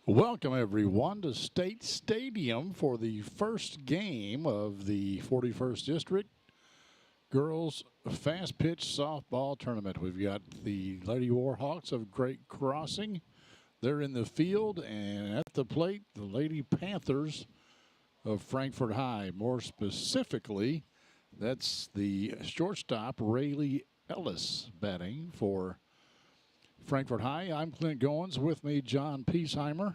Welcome, everyone, to State Stadium for the first game of the 41st District Girls Fast Pitch Softball Tournament. We've got the Lady Warhawks of Great Crossing. They're in the field, and at the plate, the Lady Panthers of Frankfort High. More specifically, that's the shortstop, Rayleigh Ellis, batting for Frankfort High. I'm Clint Goins. With me, John Piesheimer.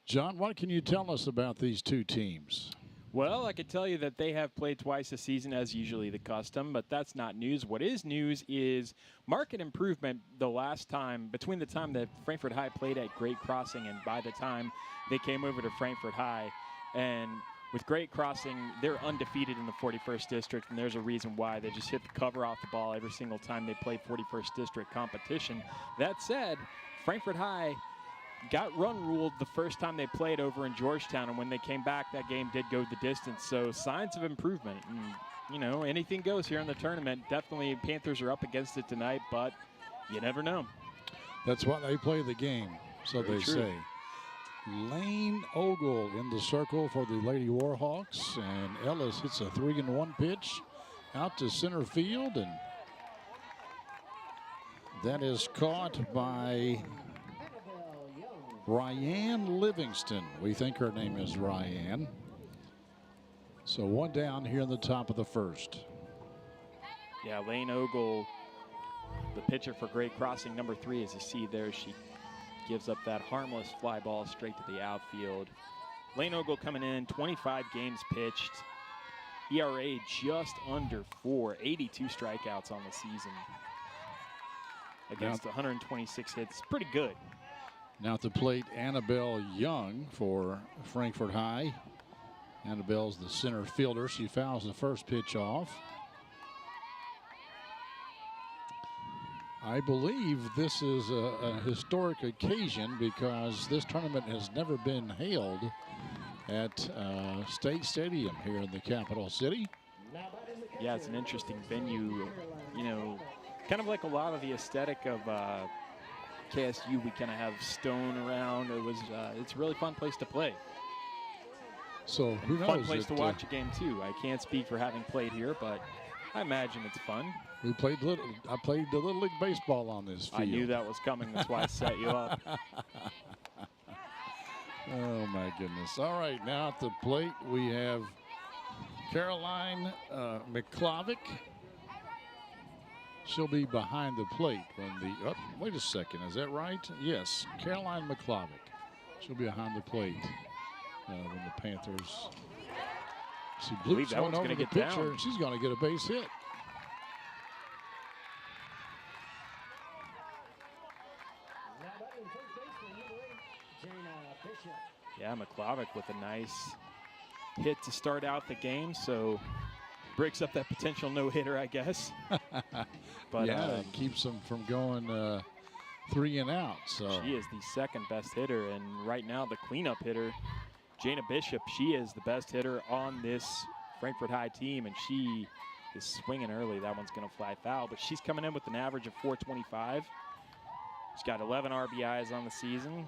John, what can you tell us about these two teams? Well, I could tell you that they have played twice a season, as usually the custom, but that's not news. What is news is market improvement the last time, between the time that Frankfort High played at Great Crossing and by the time they came over to Frankfort High. And with Great Crossing, they're undefeated in the 41st District, and there's a reason why. They just hit the cover off the ball every single time they play 41st District competition. That said, Frankfort High got run-ruled the first time they played over in Georgetown, and when they came back, that game did go the distance. So signs of improvement. And, you know, anything goes here in the tournament. Definitely Panthers are up against it tonight, but you never know. That's why they play the game, so Very they true. say. Lane Ogle in the circle for the Lady Warhawks, and Ellis hits a 3-1 pitch out to center field, and that is caught by Ryan Livingston. We think her name is Ryan. So one down here in the top of the first. Yeah, Lane Ogle, the pitcher for Great Crossing, number 3, as you see there, she gives up that harmless fly ball straight to the outfield. Lane Ogle coming in, 25 games pitched, ERA just under 4, 82 strikeouts on the season against 126 hits. Pretty good. Now at the plate, Annabelle Young for Frankfort High. Annabelle's the center fielder. She fouls the first pitch off. I believe this is a historic occasion because this tournament has never been held at State Stadium here in the capital city. Yeah, it's an interesting venue. You know, kind of like a lot of the aesthetic of KSU, we kind of have stone around. It's a really fun place to play. So who knows? Fun place to watch a game too. I can't speak for having played here, but I imagine it's fun. I played the Little League Baseball on this field. I knew that was coming. That's why I set you up. Oh, my goodness. All right, now at the plate, we have Caroline McClavick. She'll be behind the plate when the, oh, wait a second, is that right? Yes, Caroline McClavick. She'll be behind the plate when the Panthers. She bloops one over the pitcher, and she's going to get a base hit. Yeah, McClavick with a nice hit to start out the game, so breaks up that potential no-hitter, I guess. But yeah, it keeps them from going 3 and out. So she is the second best hitter, and right now the cleanup hitter, Jaina Bishop, she is the best hitter on this Frankfort High team, and she is swinging early. That one's going to fly foul, but she's coming in with an average of 425. She's got 11 RBIs on the season,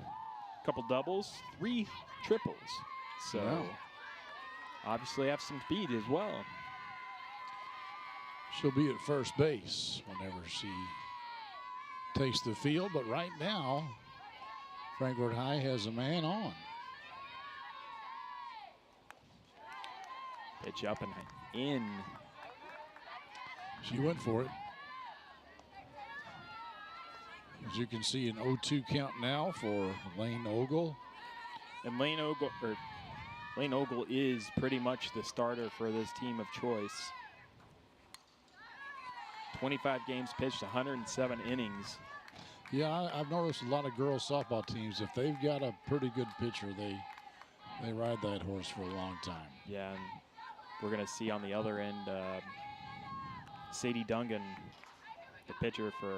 a couple doubles, 3 triples. So obviously have some speed as well. She'll be at first base whenever she takes the field, but right now Frankfort High has a man on. Pitch up and in. She went for it. As you can see, an 0-2 count now for Lane Ogle. And Lane Ogle is pretty much the starter for this team of choice. 25 games pitched, 107 innings. Yeah, I've noticed a lot of girls softball teams, if they've got a pretty good pitcher, they ride that horse for a long time. Yeah, and we're going to see on the other end Sadie Dungan, the pitcher for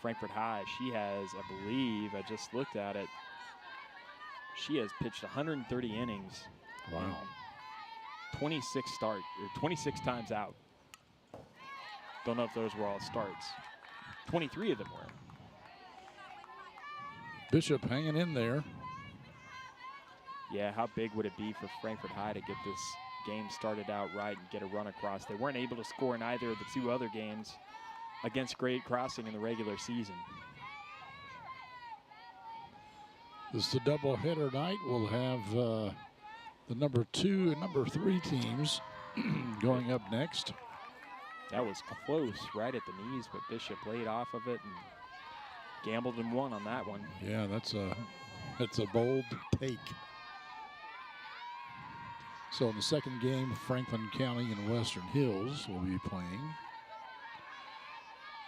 Frankfort High. She has, I believe, I just looked at it, she has pitched 130 innings. Wow. 26 times out. Don't know if those were all starts. 23 of them were. Bishop hanging in there. Yeah, how big would it be for Frankfort High to get this game started out right and get a run across? They weren't able to score in either of the two other games against Great Crossing in the regular season. This is a doubleheader night. We'll have the number 2 and number 3 teams going up next. That was close, right at the knees, but Bishop laid off of it and gambled and won on that one. Yeah, that's a bold take. So in the second game, Franklin County and Western Hills will be playing.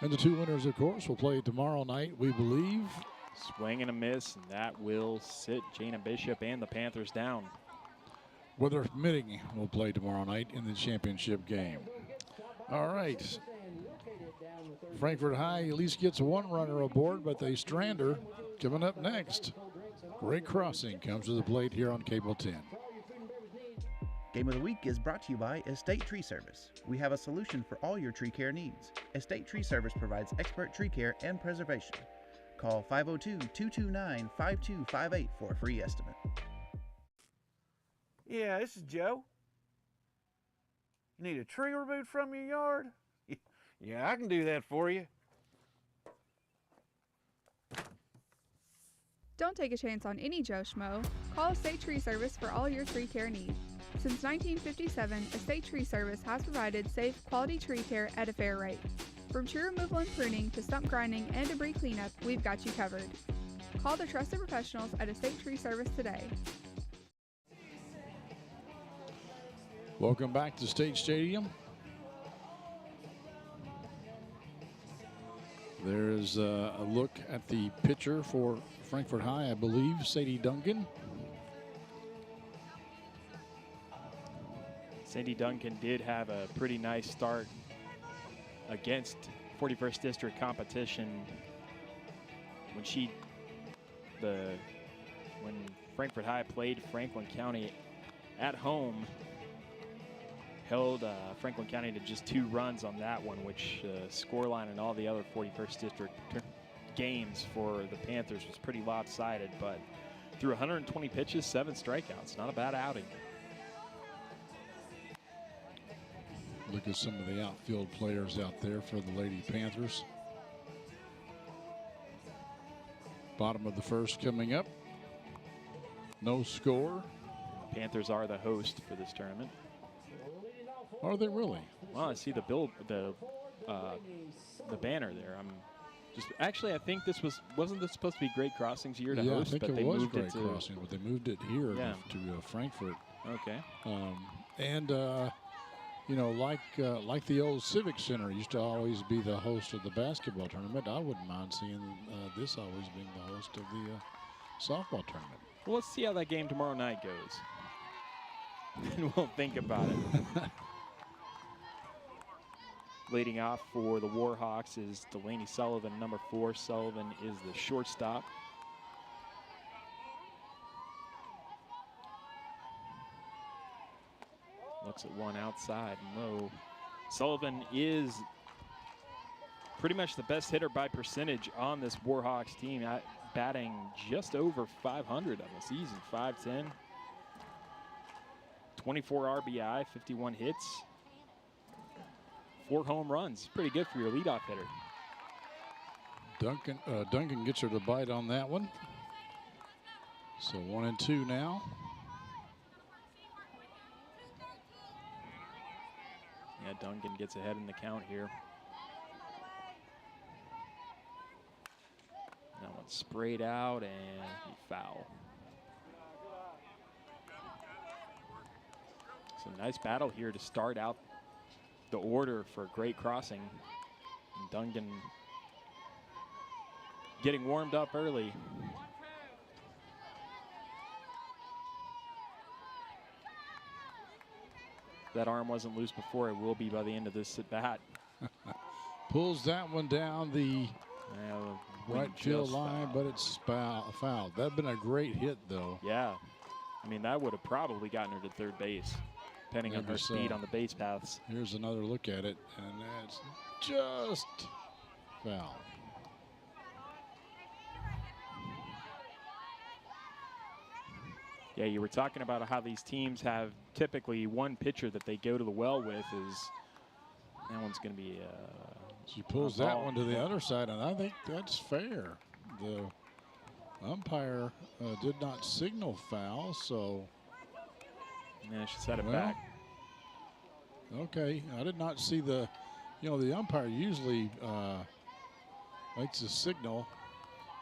And the 2 winners, of course, will play tomorrow night, we believe. Swing and a miss, and that will sit Jaina Bishop and the Panthers down. Weather permitting, will play tomorrow night in the championship game. All right. Frankfort High at least gets 1 runner aboard, but they strand her. Coming up next, Great Crossing comes to the plate here on Cable 10. Game of the Week is brought to you by Estate Tree Service. We have a solution for all your tree care needs. Estate Tree Service provides expert tree care and preservation. Call 502-229-5258 for a free estimate. Yeah, this is Joe. You need a tree removed from your yard? Yeah, I can do that for you. Don't take a chance on any Joe Schmo. Call Estate Tree Service for all your tree care needs. Since 1957, Estate Tree Service has provided safe, quality tree care at a fair rate. From tree removal and pruning to stump grinding and debris cleanup, we've got you covered. Call the trusted professionals at Estate Tree Service today. Welcome back to State Stadium. There is a look at the pitcher for Frankfort High, I believe, Sadie Duncan. Sadie Duncan did have a pretty nice start against 41st District competition when Frankfort High played Franklin County at home. Held Franklin County to just 2 runs on that one, which scoreline in all the other 41st District games for the Panthers was pretty lopsided, but through 120 pitches, 7 strikeouts. Not a bad outing. Look at some of the outfield players out there for the Lady Panthers. Bottom of the first coming up. No score. Panthers are the host for this tournament. Are they really? Well, I see the banner there. I think this wasn't this supposed to be Great Crossing's year to host, I think but they it was moved Great it to Crossing, but they moved it here to Frankfort. Okay. You know, like the old Civic Center used to always be the host of the basketball tournament. I wouldn't mind seeing this always being the host of the softball tournament. Well, let's see how that game tomorrow night goes, and we'll think about it. Leading off for the Warhawks is Delaney Sullivan, number 4. Sullivan is the shortstop. Looks at one outside, low. Sullivan is pretty much the best hitter by percentage on this Warhawks team, batting just over 500 on the season, 510. 24 RBI, 51 hits. 4 home runs. Pretty good for your leadoff hitter. Duncan gets her to bite on that one. So 1-2 now. Yeah, Duncan gets ahead in the count here. That one's sprayed out and foul. So nice battle here to start out the order for Great Crossing. And Duncan getting warmed up early. That arm wasn't loose before, it will be by the end of this at bat. Pulls that one down the right field line, but it's fouled. That'd been a great hit, though. Yeah. I mean, that would have probably gotten her to third base, depending on her speed on the base paths. Here's another look at it, and that's just foul. Yeah, you were talking about how these teams have typically one pitcher that they go to the well with. That one's going to be. She pulls that one to the other side, and I think that's fair. The umpire did not signal foul, so. Yeah, she set it back. Okay, I did not see the. The umpire usually makes a signal.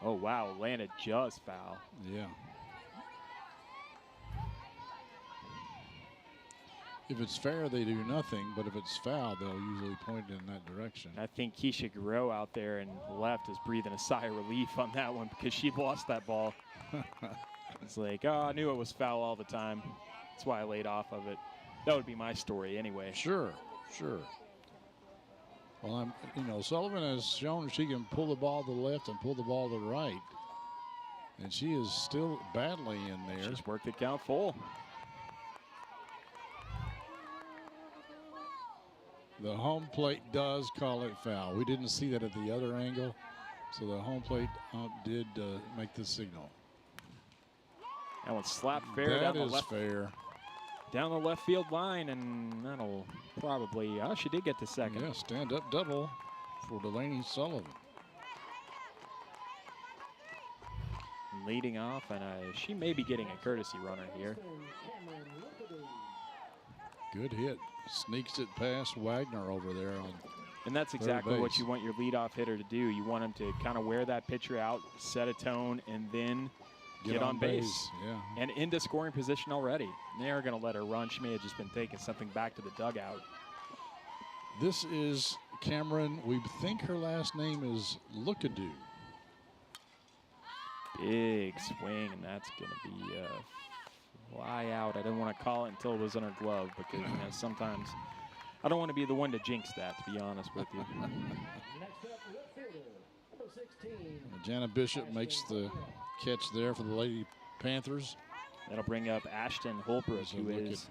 Oh wow, landed just foul. Yeah. If it's fair, they do nothing, but if it's foul, they'll usually point in that direction. I think Keisha Guerrero out there and left is breathing a sigh of relief on that one because she lost that ball. It's like, oh, I knew it was foul all the time. That's why I laid off of it. That would be my story anyway. Sure. Well, Sullivan has shown she can pull the ball to the left and pull the ball to the right. And she is still battling in there. She's worked the count full. The home plate does call it foul. We didn't see that at the other angle, so the home plate did make the signal. That one's slapped fair That down the is left. fair. Down the left field line, and that'll probably. Oh, she did get to second. Yeah, stand up double for Delaney Sullivan. Leading off, and she may be getting a courtesy runner here. Good hit. Sneaks it past Wagner over there on. And that's exactly what you want your leadoff hitter to do. You want him to kind of wear that pitcher out, set a tone, and then get on base. Yeah. And into scoring position already. And they are going to let her run. She may have just been taking something back to the dugout. This is Cameron. We think her last name is Lookadoo. Big swing, and that's going to be fly out. I didn't want to call it until it was in her glove because sometimes I don't want to be the one to jinx that, to be honest with you. Jaina Bishop makes the catch there for the Lady Panthers. That'll bring up Ashton Holbrook, who is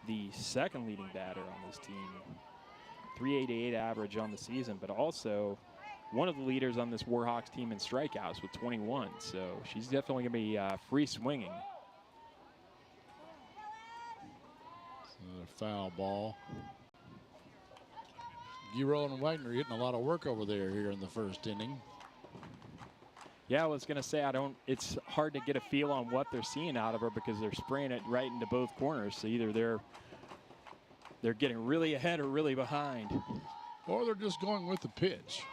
the second leading batter on this team. 388 average on the season, but also one of the leaders on this Warhawks team in strikeouts with 21. So she's definitely going to be free swinging. Another foul ball. Guerrero and Wagner getting a lot of work over there here in the first inning. Yeah, I was going to say, it's hard to get a feel on what they're seeing out of her because they're spraying it right into both corners. So either they're getting really ahead or really behind. Or they're just going with the pitch,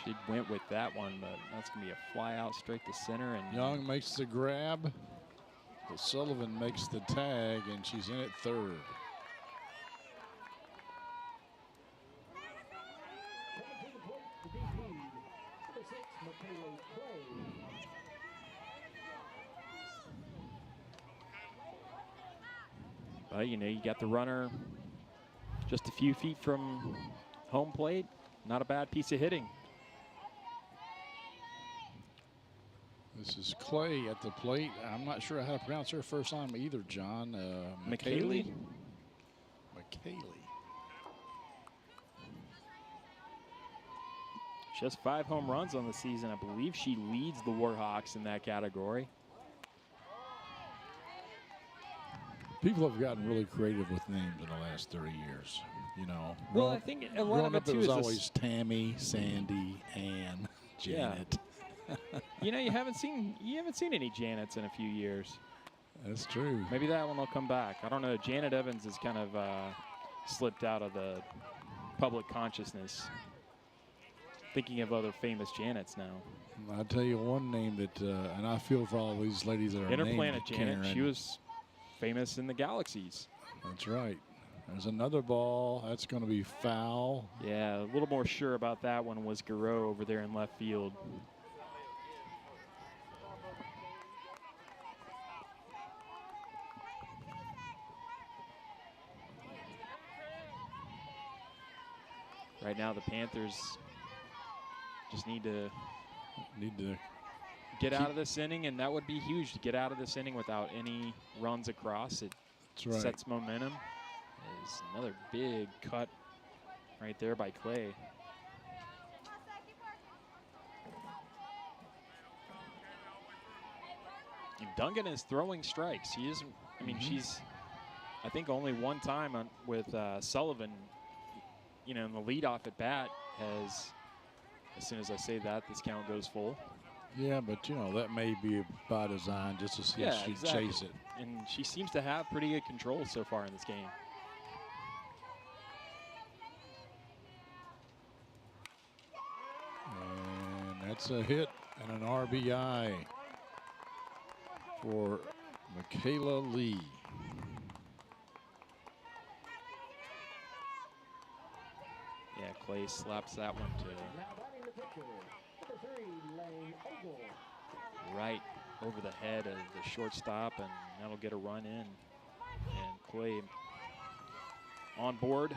She went with that one, but that's going to be a fly out straight to center. And Young makes the grab. But Sullivan makes the tag, and she's in at third. But, you got the runner just a few feet from home plate. Not a bad piece of hitting. This is Clay at the plate. I'm not sure how to pronounce her first name either, John. McKaylee? McKaylee. She has 5 home runs on the season. I believe she leads the Warhawks in that category. People have gotten really creative with names in the last 30 years, Well, I think a lot of it, too, was is always Tammy, Sandy, Ann, Janet. Yeah. You haven't seen any Janets in a few years. That's true. Maybe that one will come back. I don't know. Janet Evans has kind of slipped out of the public consciousness. Thinking of other famous Janets now. I'll tell you one name that, and I feel for all these ladies that are named Interplanet Janet. Karen. She was famous in the Galaxies. That's right. There's another ball. That's going to be foul. Yeah, a little more sure about that one was Guerrero over there in left field. Right now, the Panthers just need to get out of this inning, and that would be huge to get out of this inning without any runs across. It sets momentum. There's another big cut right there by Clay. And Duncan is throwing strikes. She isn't, I mean, she's, I think only one time with Sullivan, you know, in the leadoff at bat has, as soon as I say that, this count goes full. Yeah, but, you know, that may be by design just to see if she chase it. And she seems to have pretty good control so far in this game. And that's a hit and an RBI for Michaela Lee. Yeah, Clay slaps that one to right over the head of the shortstop, and that'll get a run in. And Clay on board.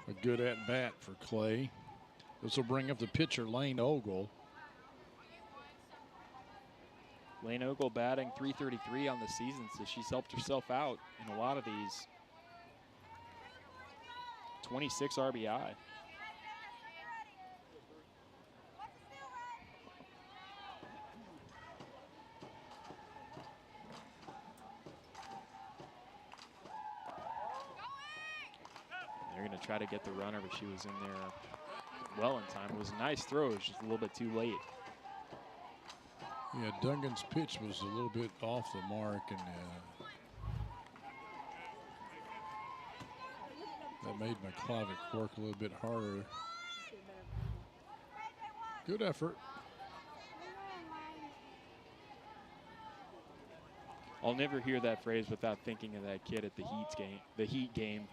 A good at-bat for Clay. This will bring up the pitcher, Lane Ogle. Lane Ogle batting .333 on the season, so she's helped herself out in a lot of these. 26 RBI. They're going to try to get the runner, but she was in there well in time. It was a nice throw. It was just a little bit too late. Yeah, Duncan's pitch was a little bit off the mark, and that made McClavick work a little bit harder. Good effort. I'll never hear that phrase without thinking of that kid at the Heat game.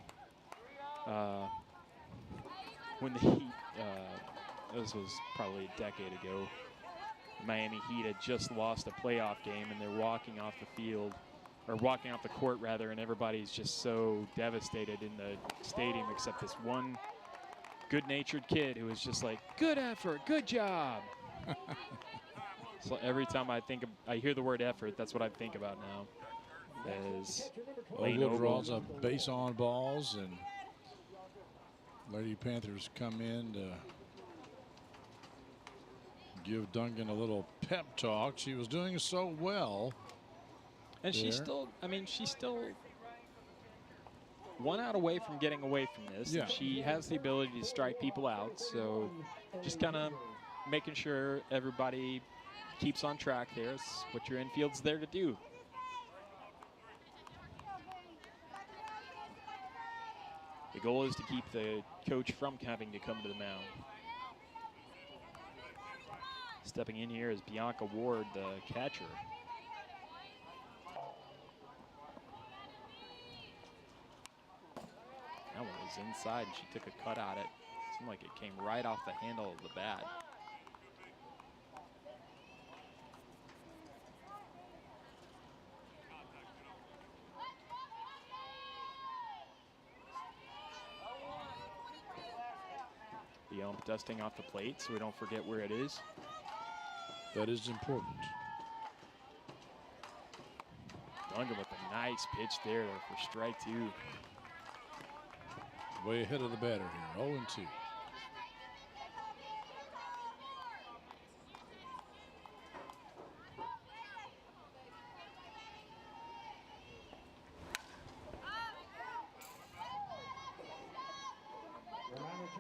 When the Heat, this was probably a decade ago, Miami Heat had just lost a playoff game, and they're walking off the field, or walking off the court rather, and everybody's just so devastated in the stadium except this one good-natured kid who was just like, good effort, good job. So every time I hear the word effort, that's what I think about now. As Ogle draws up base on balls, and Lady Panthers come in to give Duncan a little pep talk. She was doing so well. And she's still, I mean, she's still 1 out away from getting away from this. Yeah. She has the ability to strike people out. So just kind of making sure everybody keeps on track there. It's what your infield's there to do. The goal is to keep the coach from having to come to the mound. Stepping in here is Bianca Ward, the catcher. That one was inside, and she took a cut at it. Seemed like it came right off the handle of the bat. The ump dusting off the plate so we don't forget where it is. That is important. Duncan with a nice pitch there for strike 2. Way ahead of the batter here, 0-2.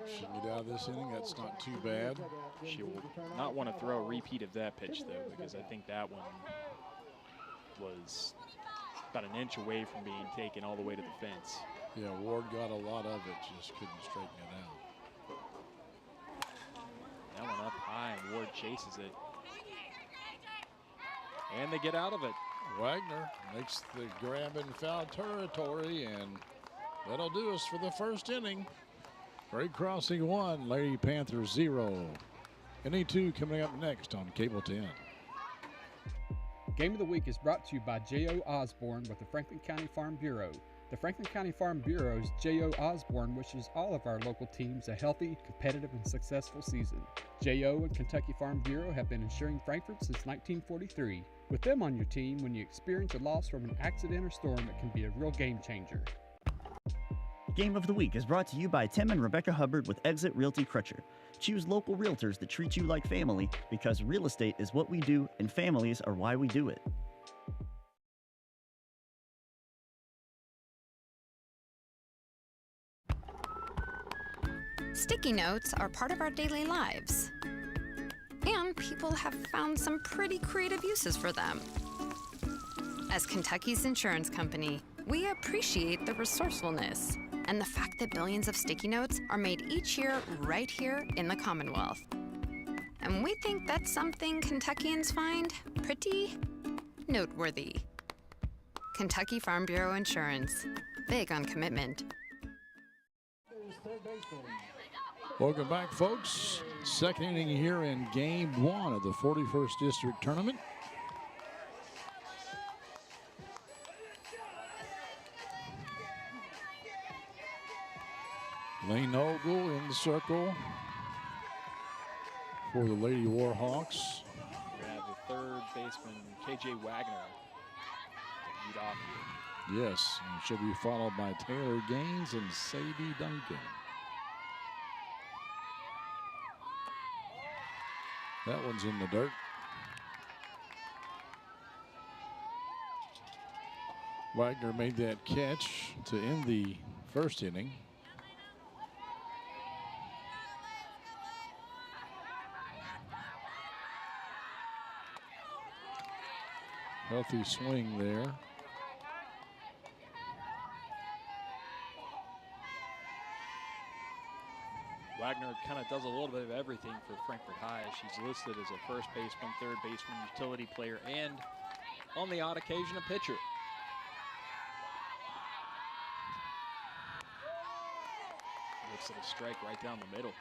She can get out of this inning. That's not too bad. She will not want to throw a repeat of that pitch, though, because I think that one was about an inch away from being taken all the way to the fence. Yeah, Ward got a lot of it, just couldn't straighten it out. That one up high, and Ward chases it. And they get out of it. Wagner makes the grab in foul territory, and that'll do us for the first inning. Great Crossing 1, Lady Panthers 0. Inning 2 coming up next on Cable 10. Game of the Week is brought to you by J.O. Osborne with the Franklin County Farm Bureau. The Franklin County Farm Bureau's J.O. Osborne wishes all of our local teams a healthy, competitive, and successful season. J.O. and Kentucky Farm Bureau have been insuring Frankfort since 1943. With them on your team, when you experience a loss from an accident or storm, it can be a real game changer. Game of the Week is brought to you by Tim and Rebecca Hubbard with Exit Realty Crutcher. Choose local realtors that treat you like family, because real estate is what we do and families are why we do it. Sticky notes are part of our daily lives, and people have found some pretty creative uses for them. As Kentucky's insurance company, we appreciate the resourcefulness and the fact that billions of sticky notes are made each year right here in the Commonwealth. And we think that's something Kentuckians find pretty noteworthy. Kentucky Farm Bureau Insurance, big on commitment. Welcome back, folks. Second inning here in game 1 of the 41st District Tournament. Lane Ogle in the circle for the Lady Warhawks. We have the third baseman, KJ Wagner, to lead off here. Yes, and she'll be followed by Taylor Gaines and Sadie Duncan. That one's in the dirt. Wagner made that catch to end the first inning. Healthy swing there. Wagner kind of does a little bit of everything for Frankfort High. She's listed as a first baseman, third baseman, utility player, and on the odd occasion, a pitcher. Looks at a strike right down the middle.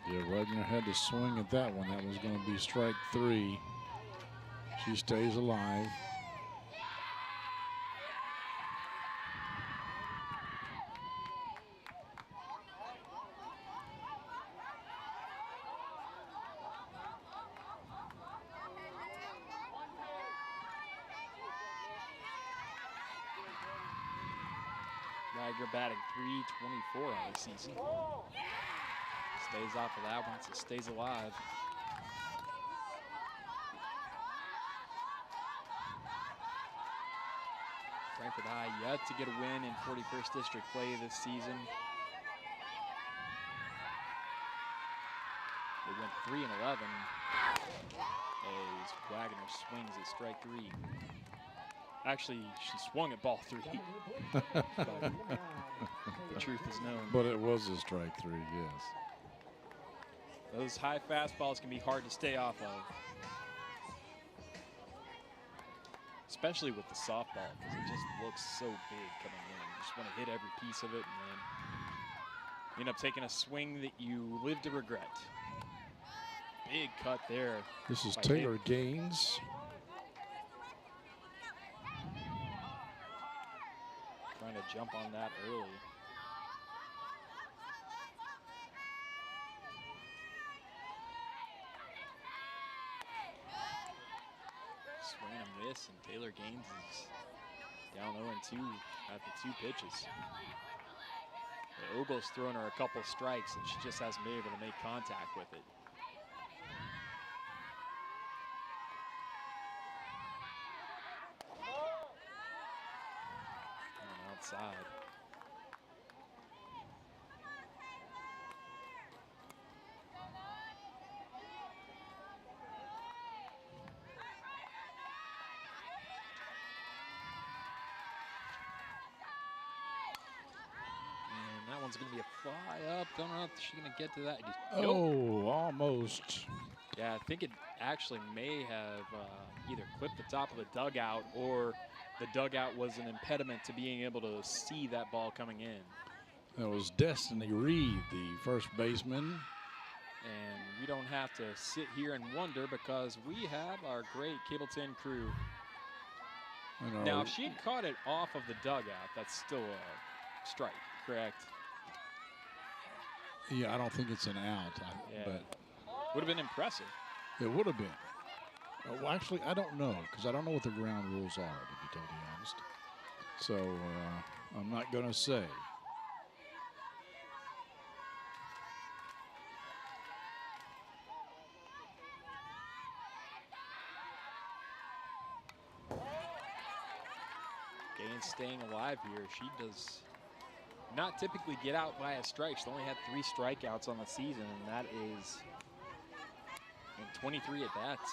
Yeah, Wagner had to swing at that one. That was going to be strike 3. She stays alive. Wagner batting .324 on the season. Stays off of that once it stays alive. Frankfort High yet to get a win in 41st District play this season. They went 3-11 as Wagner swings at strike 3. Actually, she swung at ball 3. But the truth is known. But it was a strike 3, yes. Those high fastballs can be hard to stay off of. Especially with the softball, because it just looks so big coming in. You just want to hit every piece of it, and then you end up taking a swing that you live to regret. Big cut there. This is Taylor Gaines. Trying to jump on that early. Swing and a miss, and Taylor Gaines is down 0-2 after 2 pitches. Ogle's thrown her a couple strikes, and she just hasn't been able to make contact with it. And outside. That one's going to be a fly up. Don't know if she's going to get to that. Oh, almost. Yeah, I think it actually may have either clipped the top of the dugout, or the dugout was an impediment to being able to see that ball coming in. That was Destiny Reed, the first baseman. And we don't have to sit here and wonder, because we have our great Cable 10 crew. Now, if she had caught it off of the dugout, that's still a strike, correct? Yeah, I don't think it's an out. But would have been impressive. It would have been. Well, actually, I don't know because I don't know what the ground rules are, to be totally honest. So I'm not going to say. Gaines staying alive here. She does not typically get out by a strike. She's only had 3 strikeouts on the season, and that is in 23 at-bats.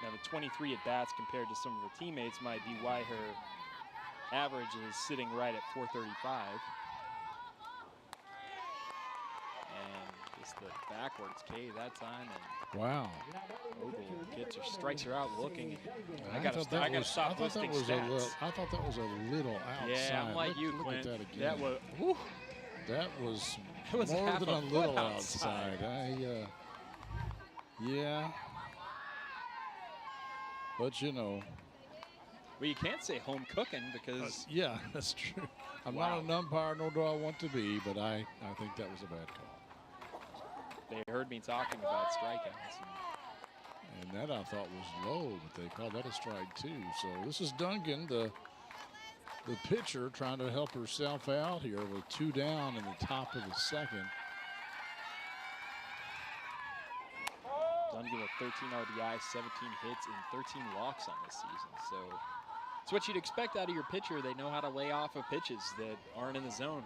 Now, the 23 at-bats compared to some of her teammates might be why her average is sitting right at 435. And just the backwards K that time. And wow. Ogle gets her, strikes her out looking. I thought that was a little outside. Yeah, I'm like you, look Clint. at that again. That was, whew. That was It was more half than a a foot little outside. Yeah. But you know. Well, you can't say home cooking because. Yeah, that's true. I'm not an umpire, nor do I want to be, but I think that was a bad call. They heard me talking about strikeouts. And that I thought was low, but they called that a strike too. So this is Duncan, the pitcher, trying to help herself out here with 2 down in the top of the second. Duncan with 13 RBI, 17 hits, and 13 walks on this season. So it's what you'd expect out of your pitcher. They know how to lay off of pitches that aren't in the zone.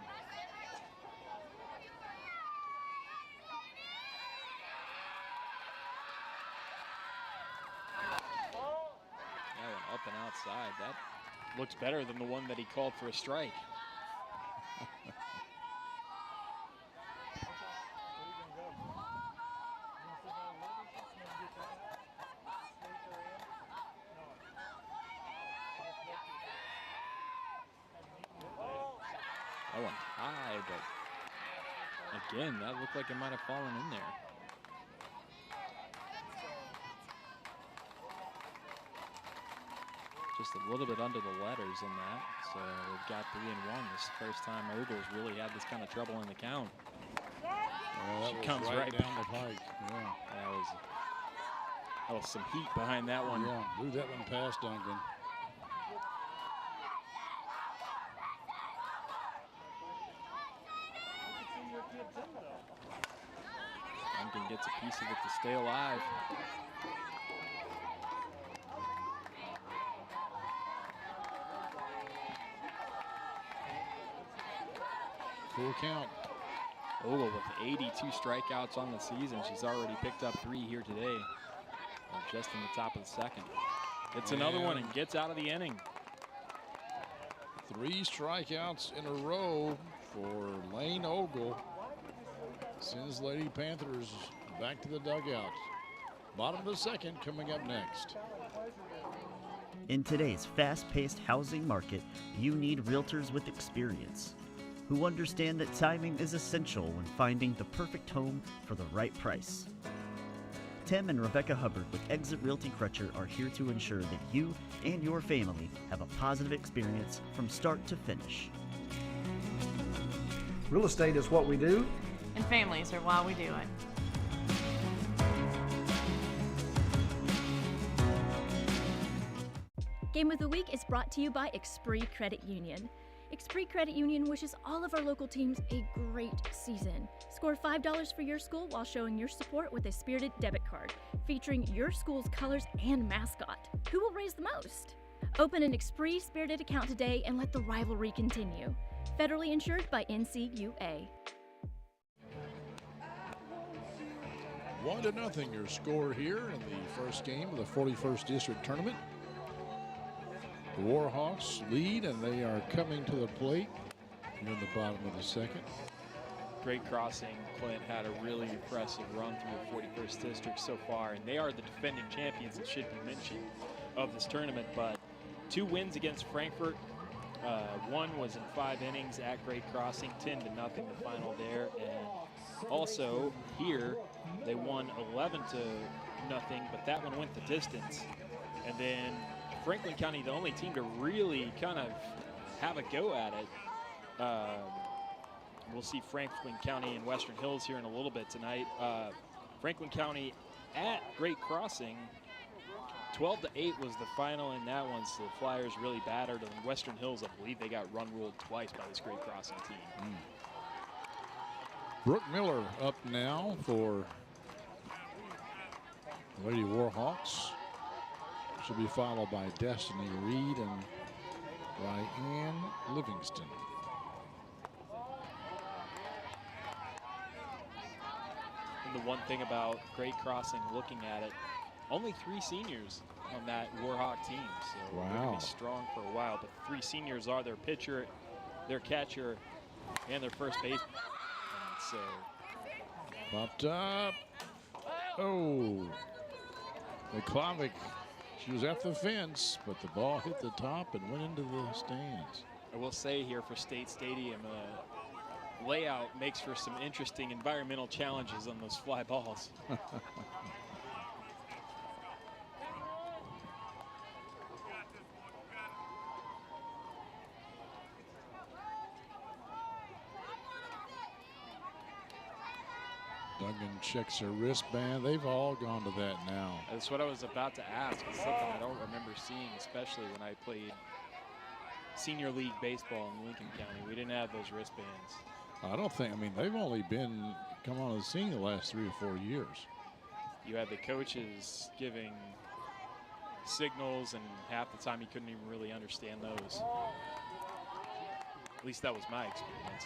Up and outside. That looks better than the one that he called for a strike. That one high, but again, that looked like it might have fallen in there. Just a little bit under the letters in that. So we've got 3-1. This is the first time Ogle's really had this kind of trouble in the count. Well, she comes right down the pike. Yeah. That was some heat behind that one. Yeah, blew that one past Duncan. Duncan gets a piece of it to stay alive. Full count. Ogle with 82 strikeouts on the season. She's already picked up 3 here today. Just in the top of the second. Gets another one and gets out of the inning. 3 strikeouts in a row for Lane Ogle. Sends Lady Panthers back to the dugout. Bottom of the second coming up next. In today's fast-paced housing market, you need realtors with experience who understand that timing is essential when finding the perfect home for the right price. Tim and Rebecca Hubbard with Exit Realty Crutcher are here to ensure that you and your family have a positive experience from start to finish. Real estate is what we do, and families are why we do it. Game of the Week is brought to you by Expree Credit Union. Expree Credit Union wishes all of our local teams a great season. Score $5 for your school while showing your support with a spirited debit card, featuring your school's colors and mascot. Who will raise the most? Open an Expree Spirited account today and let the rivalry continue. Federally insured by NCUA. 1-0 your score here in the first game of the 41st District Tournament. The Warhawks lead, and they are coming to the plate here in the bottom of the second. Great crossing. Clint had a really impressive run through the 41st District so far, and they are the defending champions, it should be mentioned, of this tournament. But 2 wins against Frankfort. One was in 5 innings at Great Crossing, 10-0 the final there. And also here, they won 11-0, but that one went the distance. And then Franklin County, the only team to really kind of have a go at it. We'll see Franklin County and Western Hills here in a little bit tonight. Franklin County at Great Crossing. 12-8 was the final in that one, so the Flyers really battered. And Western Hills, I believe they got run-ruled twice by this Great Crossing team. Brooke Miller up now for Lady Warhawks. She'll be followed by Destiny Reed and Ryan Livingston. And the one thing about Great Crossing, looking at it, only 3 seniors on that Warhawk team. So they're going to be strong for a while. But the 3 seniors are their pitcher, their catcher, and their first baseman. So popped up. Oh, McClavick. She was at the fence, but the ball hit the top and went into the stands. I will say here for State Stadium, layout makes for some interesting environmental challenges on those fly balls. Duggan checks her wristband. They've all gone to that now. That's what I was about to ask. It's something I don't remember seeing, especially when I played senior league baseball in Lincoln County. We didn't have those wristbands. I don't think, I mean, they've only been come on the scene the last 3 or 4 years. You had the coaches giving signals, and half the time you couldn't even really understand those. At least that was my experience.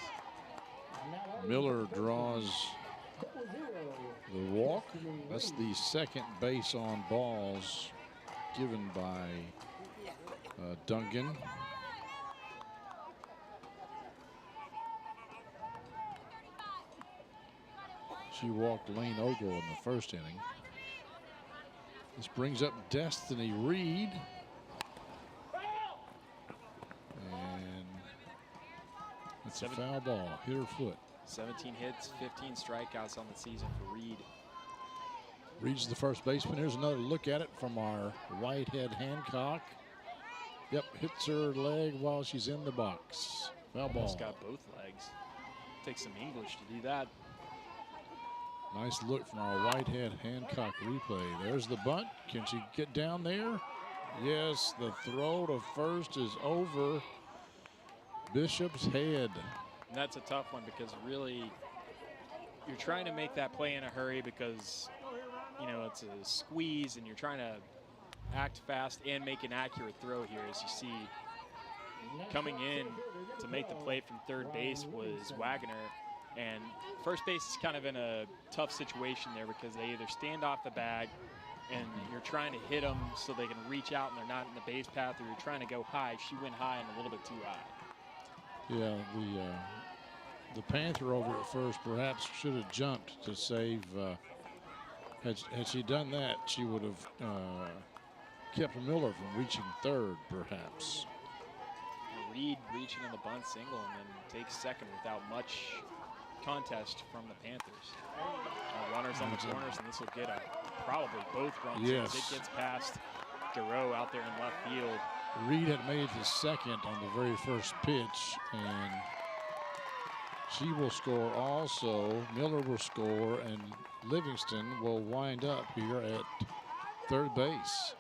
Miller draws the walk. That's the second base on balls given by Duncan. She walked Lane Ogle in the first inning. This brings up Destiny Reed. And it's a foul ball. Hit her foot. 17 hits, 15 strikeouts on the season for Reed. Reed's the first baseman. Here's another look at it from our Whitehead Hancock. Yep, hits her leg while she's in the box. Foul ball. Almost got both legs. Takes some English to do that. Nice look from our Whitehead Hancock replay. There's the bunt. Can she get down there? Yes, the throw to first is over Bishop's head. And that's a tough one because really you're trying to make that play in a hurry because, you know, it's a squeeze and you're trying to act fast and make an accurate throw here. As you see, coming in to make the play from third base was Wagner. And first base is kind of in a tough situation there because they either stand off the bag and you're trying to hit them so they can reach out and they're not in the base path, or you're trying to go high. She went high and a little bit too high. Yeah, the Panther over at first perhaps should have jumped to save. Had she done that, she would have kept Miller from reaching third, perhaps. Reed reaching on the bunt single and then takes second without much contest from the Panthers. Runners on the corners, and this will get probably both runs. Yes. As it gets past Garreau out there in left field. Reed had made the second on the very first pitch, and she will score also. Miller will score, and Livingston will wind up here at third base.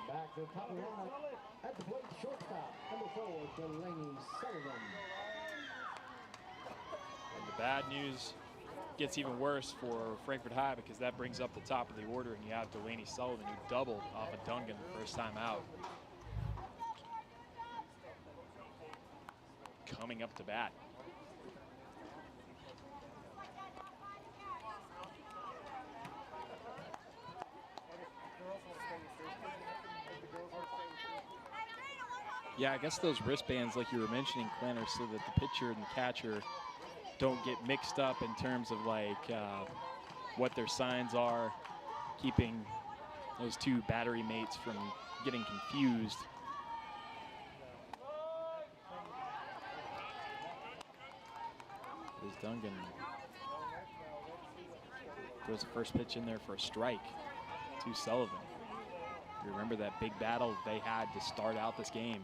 Back to the top of the lineup at the plate, shortstop, number 4, Delaney Sullivan. And the bad news gets even worse for Frankfort High because that brings up the top of the order, and you have Delaney Sullivan, who doubled off of Dungan the first time out. Coming up to bat. Yeah, I guess those wristbands, like you were mentioning, Clint, are so that the pitcher and the catcher don't get mixed up in terms of like what their signs are, keeping those two battery mates from getting confused. There's Dungan. Throws the first pitch in there for a strike to Sullivan. You remember that big battle they had to start out this game,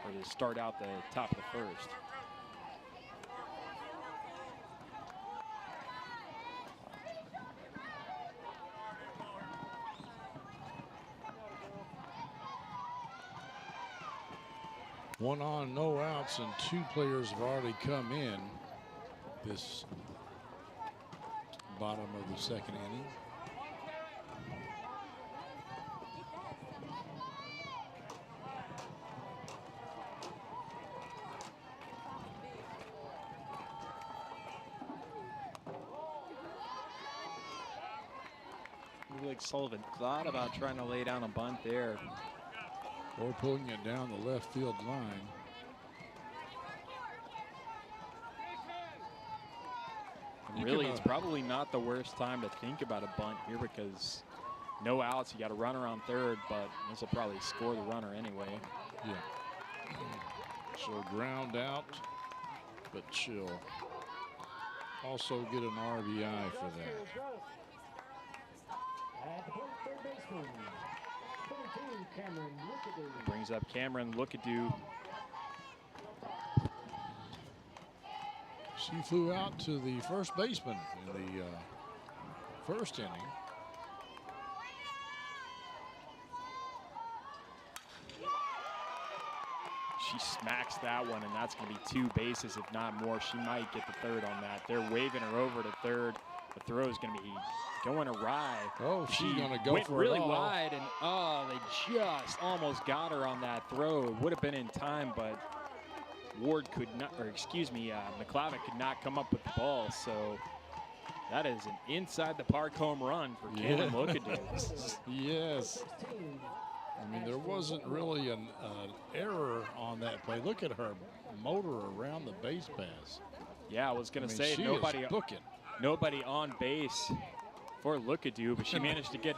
or to start out the top of the first. 1 on, no outs, and 2 players have already come in this bottom of the 2nd inning. Like Sullivan thought about trying to lay down a bunt there. Or pulling it down the left field line. Really, it's probably not the worst time to think about a bunt here because no outs. You got a runner on third, but this will probably score the runner anyway. Yeah. So ground out, but she'll also get an RBI for that. At the plate, third baseman, 22, Cameron Lookadoo. Brings up Cameron Lookadoo. She flew out to the first baseman in the first inning. She smacks that one, and that's going to be 2 bases, if not more. She might get the third on that. They're waving her over to third. The throw is going to be going awry. Oh, she's going to go went for really it all. wide, and they just almost got her on that throw. It would have been in time, but Ward could not, or excuse me, McClavitt could not come up with the ball. So that is an inside the park home run for Cameron Lookadoo. Yes. I mean, there wasn't really an error on that play. Look at her motor around the base pass. Yeah, I was going to say she nobody is booking. Nobody on base for Lookadoo, but she managed to get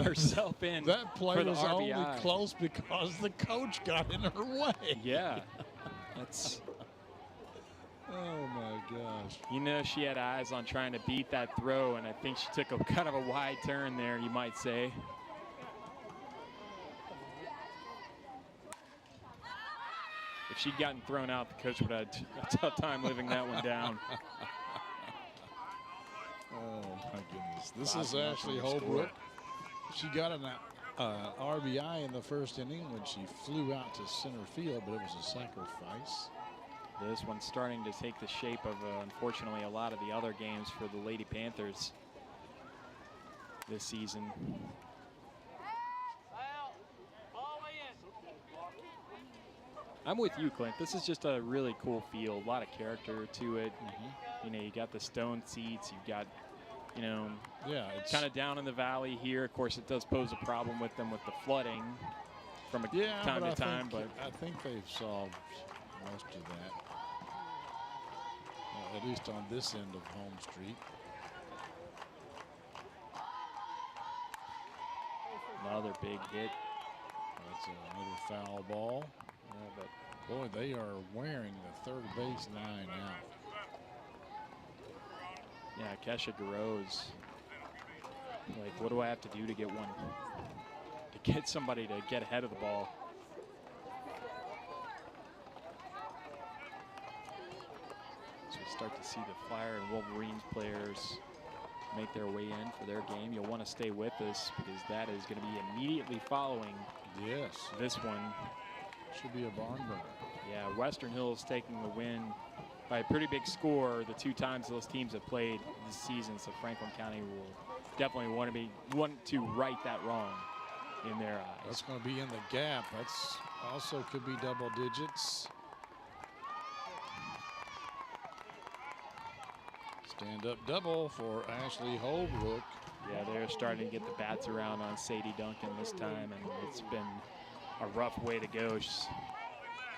herself in. That play for the was RBI. only close because the coach got in her way. Yeah, that's. Oh my gosh. You know, she had eyes on trying to beat that throw, and I think she took a kind of a wide turn there, you might say. If she'd gotten thrown out, the coach would have had a tough time living that one down. Oh my goodness. This 5-0 is Ashley score. Holbrook. She got an RBI in the first inning when she flew out to center field, but it was a sacrifice. This one's starting to take the shape of, unfortunately, a lot of the other games for the Lady Panthers this season. I'm with you, Clint. This is just a really cool field, a lot of character to it. You know, you got the stone seats, you've got, you know, yeah, it's kind of down in the valley here. Of course, it does pose a problem with them with the flooding from time to time, but I think they've solved most of that, at least on this end of home street. another big hit. That's another foul ball. Yeah, but boy, they are wearing the third base line out. yeah, Kesha Garose. Like, what do I have to do to get one? To get somebody to get ahead of the ball. So we start to see the Fire and Wolverines players make their way in for their game. You'll want to stay with us because that is going to be immediately following this one. Should be a barn burner. Yeah, Western Hills taking the win by a pretty big score the 2 times those teams have played this season. So Franklin County will definitely want to right that wrong in their eyes. That's going to be in the gap. That's also could be double digits. Stand up double for Ashley Holbrook. Yeah, they're starting to get the bats around on Sadie Duncan this time, and it's been a rough way to go. She's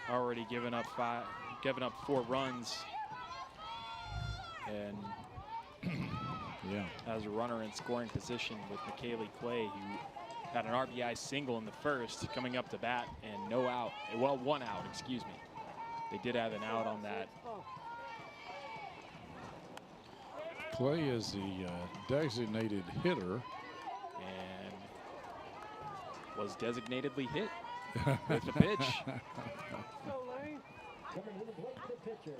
already given up 4 runs, and yeah, has a runner in scoring position with McKaylee Clay, who had an RBI single in the first, coming up to bat, and no out. Well, 1 out, excuse me. They did have an out on that. Clay is the designated hitter. And was designatedly hit with the pitch. Coming to the plate, the pitcher,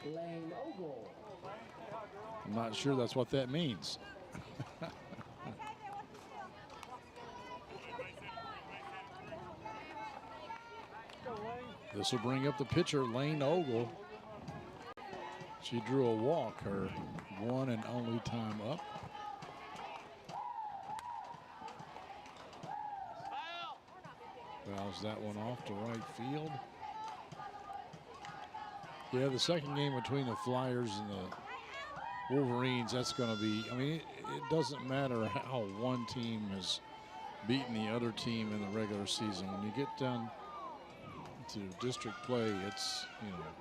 Lane Ogle. I'm not sure that's what that means. This will bring up the pitcher, Lane Ogle. She drew a walk, her one and only time up. Fouls that one off to right field. Yeah, the second game between the Flyers and the Wolverines, that's going to be, I mean, it doesn't matter how one team has beaten the other team in the regular season. When you get down to district play, it's, you know,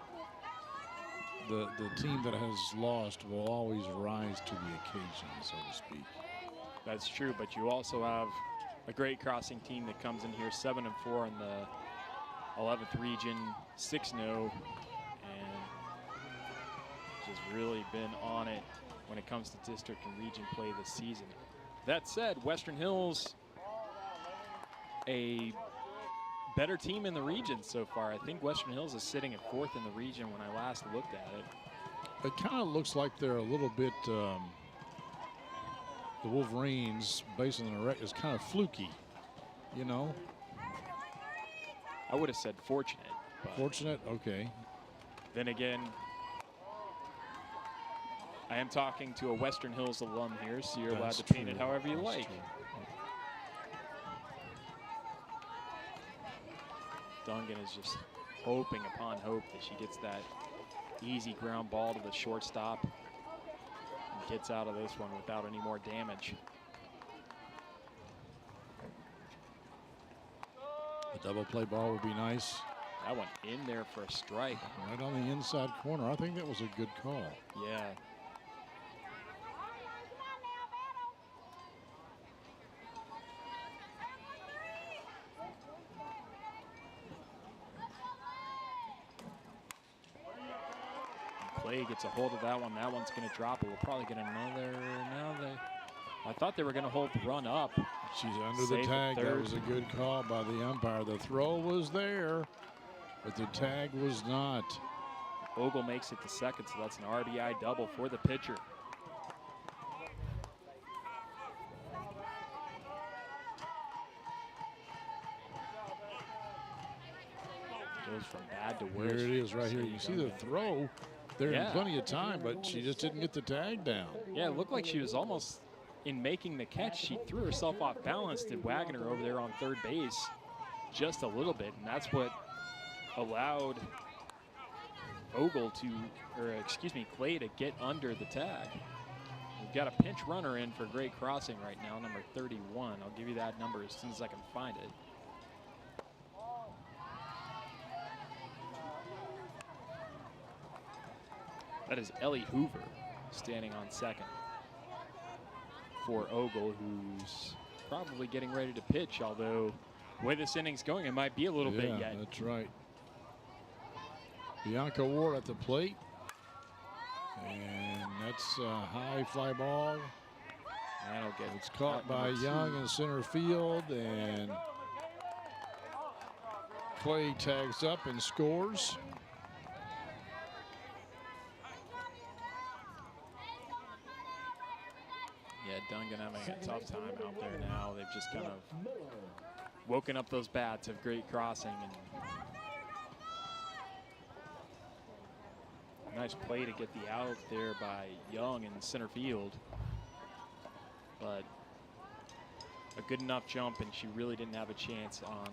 the team that has lost will always rise to the occasion, so to speak. That's true, but you also have a great crossing team that comes in here 7-4 in the 11th region, 6-0, and just really been on it when it comes to district and region play this season. That said, Western Hills, a better team in the region so far. I think Western Hills is sitting at 4th in the region when I last looked at it. It kind of looks like they're a little bit, the Wolverines, based on the record, is kind of fluky, you know? I would have said fortunate. But fortunate? Okay. Then again, I am talking to a Western Hills alum here, so you're allowed to paint it however you like. Dungan is just hoping upon hope that she gets that easy ground ball to the shortstop and gets out of this one without any more damage. The double play ball would be nice. That one in there for a strike. Right on the inside corner. I think that was a good call. Yeah. Clay gets a hold of that one. That one's going to drop it. We'll probably get another. I thought they were going to hold the run up. She's under the tag. That was a good call by the umpire. The throw was there, but the tag was not. Ogle makes it to second, so that's an RBI double for the pitcher. Goes from bad to worse. Here it is right here. You see the throw there in plenty of time, but she just didn't get the tag down. Yeah, it looked like she was almost, in making the catch, she threw herself off balance, did Wagner over there on third base just a little bit, and that's what allowed Ogle to, or excuse me, Clay to get under the tag. We've got a pinch runner in for great crossing right now, number 31. I'll give you that number as soon as I can find it. That is Ellie Hoover standing on second for Ogle, who's probably getting ready to pitch, although the way this inning's going, it might be a little bit yet. That's right. Bianca Ward at the plate. And that's a high fly ball. That'll get it's caught by Young in center field, and Clay tags up and scores. Yeah, Dungan having a tough time out there now. They've just kind of woken up those bats of great crossing. And nice play to get the out there by Young in center field. But a good enough jump, and she really didn't have a chance on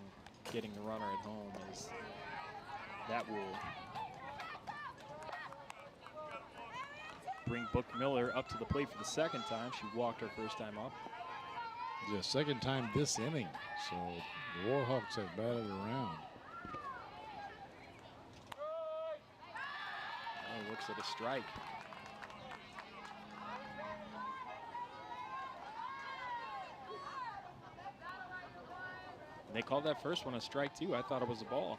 getting the runner at home, as that will bring Book Miller up to the plate for the second time. She walked her first time up. Yeah, second time this inning. So the Warhawks have batted around. Oh, looks at a strike. And they called that first one a strike too. I thought it was a ball.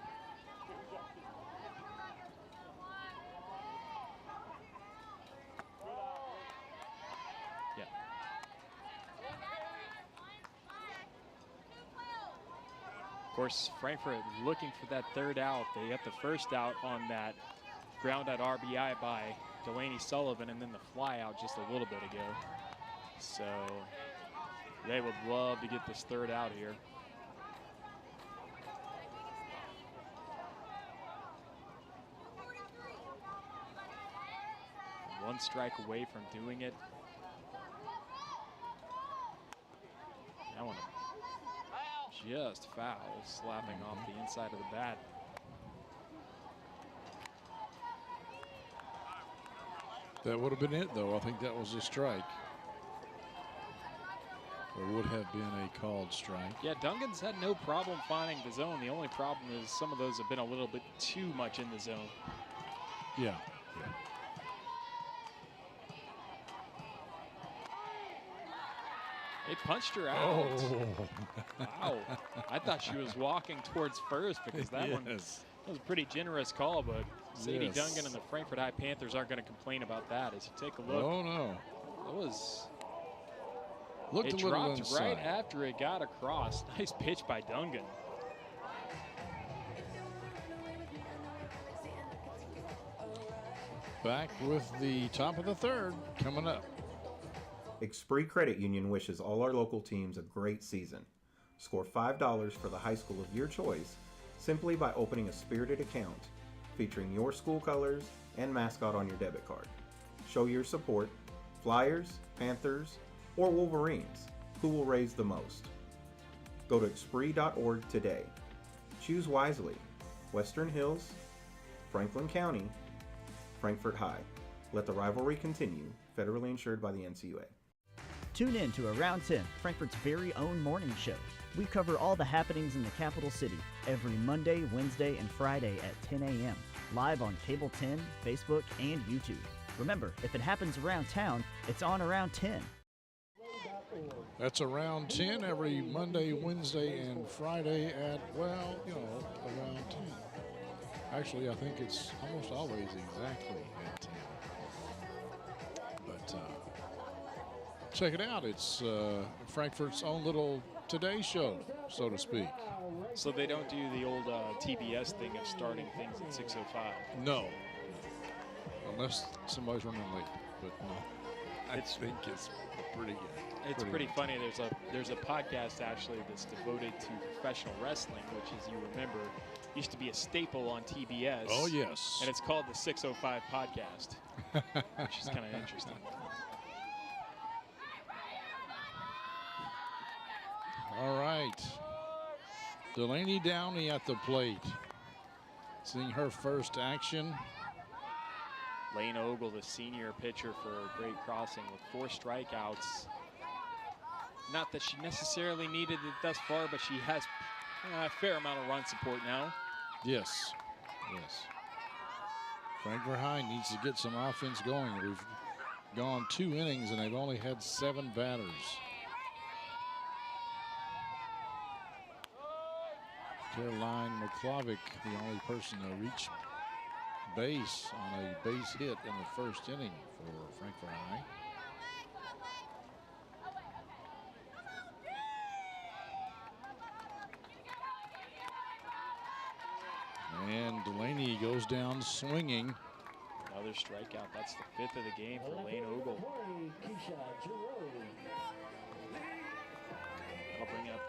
Of course, Frankfurt looking for that third out. They got the first out on that ground out RBI by Delaney Sullivan, and then the fly out just a little bit ago. So they would love to get this third out here. one strike away from doing it. That one just foul, slapping off the inside of the bat. That would have been it, though. I think that was a strike. Or would have been a called strike. Yeah, Duncan's had no problem finding the zone. The only problem is some of those have been a little bit too much in the zone. Yeah. They punched her out. Oh. Wow. I thought she was walking towards first because that one was a pretty generous call, but Sadie Duncan and the Frankfort High Panthers aren't going to complain about that. As you take a look. Oh, no. It was. Looked it a little dropped inside. right after it got across. Nice pitch by Duncan. Back with the top of the third coming up. Expree Credit Union wishes all our local teams a great season. Score $5 for the high school of your choice simply by opening a spirited account featuring your school colors and mascot on your debit card. Show your support, Flyers, Panthers, or Wolverines. Who will raise the most? Go to expree.org today. Choose wisely. Western Hills, Franklin County, Frankfort High. Let the rivalry continue. Federally insured by the NCUA. Tune in to Around 10, Frankfort's very own morning show. We cover all the happenings in the capital city every Monday, Wednesday, and Friday at 10 a.m. live on Cable 10, Facebook, and YouTube. Remember, if it happens around town, it's on Around 10. That's Around 10 every Monday, Wednesday, and Friday at, well, around 10. Actually, I think it's almost always exactly at 10. But check it out. It's Frankfort's own little Today Show, so to speak. So they don't do the old TBS thing of starting things at 6:05. No. Unless somebody's running late. But no. I think it's pretty good. It's pretty funny. There's a podcast actually that's devoted to professional wrestling, which, as you remember, used to be a staple on TBS. Oh, yes. And it's called the 605 Podcast, which is kind of interesting. All right. Delaney Downey at the plate. Seeing her first action. Lane Ogle, the senior pitcher for Great Crossing, with 4 strikeouts. Not that she necessarily needed it thus far, but she has a fair amount of run support now. Yes. Frankfort High needs to get some offense going. We've gone 2 innings and they've only had 7 batters. Caroline McClavick, the only person to reach base on a base hit in the first inning for Frankfort High. And Delaney goes down swinging. Another strikeout. That's the 5th of the game for Lane Ogle. I'll bring up,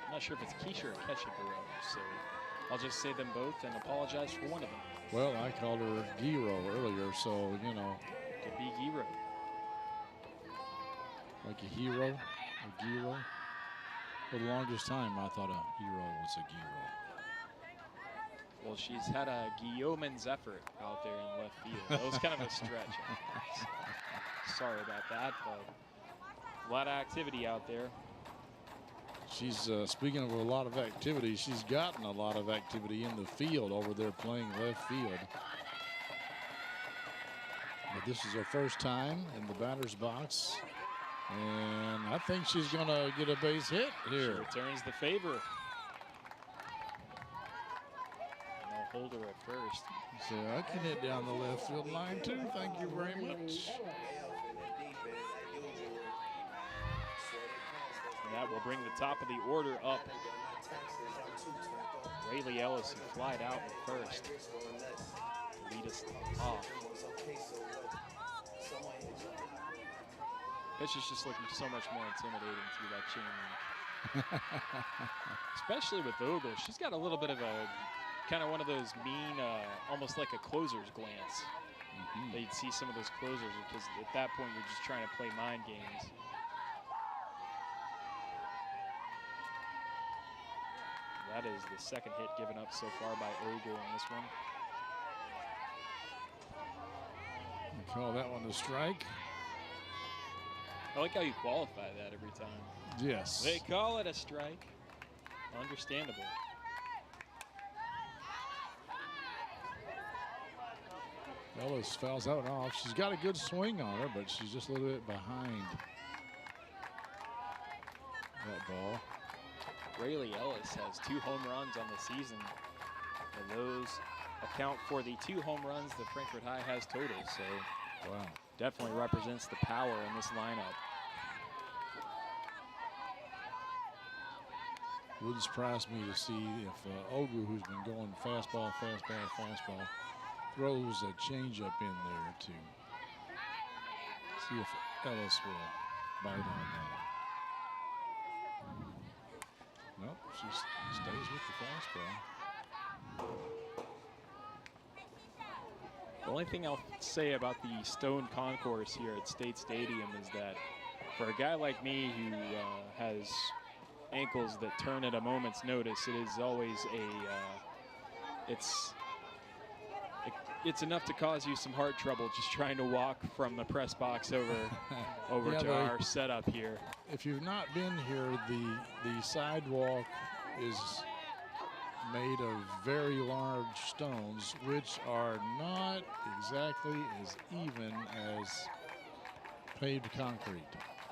I'm not sure if it's Keisha or Kesha Guerrero, so I'll just say them both and apologize for one of them. Well, I called her Giro earlier, so, Could be Giro. Like a hero, a Giro. For the longest time, I thought a hero was a Giro. Well, she's had a Guillaume's effort out there in left field. That was kind of a stretch. Sorry about that, but a lot of activity out there. She's, speaking of a lot of activity, she's gotten a lot of activity in the field over there playing left field. But this is her first time in the batter's box. And I think she's going to get a base hit here. She returns the favor. Hold her at first. So I can hit down the left field line too. Thank you very much. And that will bring the top of the order up. Rayleigh Ellis, who flied out in first to lead us off. Pitch is just looking so much more intimidating through that chain link. Especially with Ogle. She's got a little bit of a kind of one of those mean, almost like a closer's glance. that you'd see some of those closers, because at that point you're just trying to play mind games. That is the second hit given up so far by Ogle in this one. We call that one a strike. I like how you qualify that every time. Yes. They call it a strike. Understandable. Ellis fouls that one off. She's got a good swing on her, but she's just a little bit behind that ball. Rayleigh Ellis has 2 home runs on the season, and those account for the 2 home runs that Frankfort High has total. So, wow, definitely represents the power in this lineup. Wouldn't surprise me to see if Ogle, who's been going fastball, throws a changeup in there to see if Ellis will bite on that. Nope, she stays with the fastball. The only thing I'll say about the Stone Concourse here at State Stadium is that for a guy like me who has ankles that turn at a moment's notice, it is always it's enough to cause you some heart trouble just trying to walk from the press box over Yeah, to our setup here. If you've not been here, the sidewalk is made of very large stones, which are not exactly as even as paved concrete.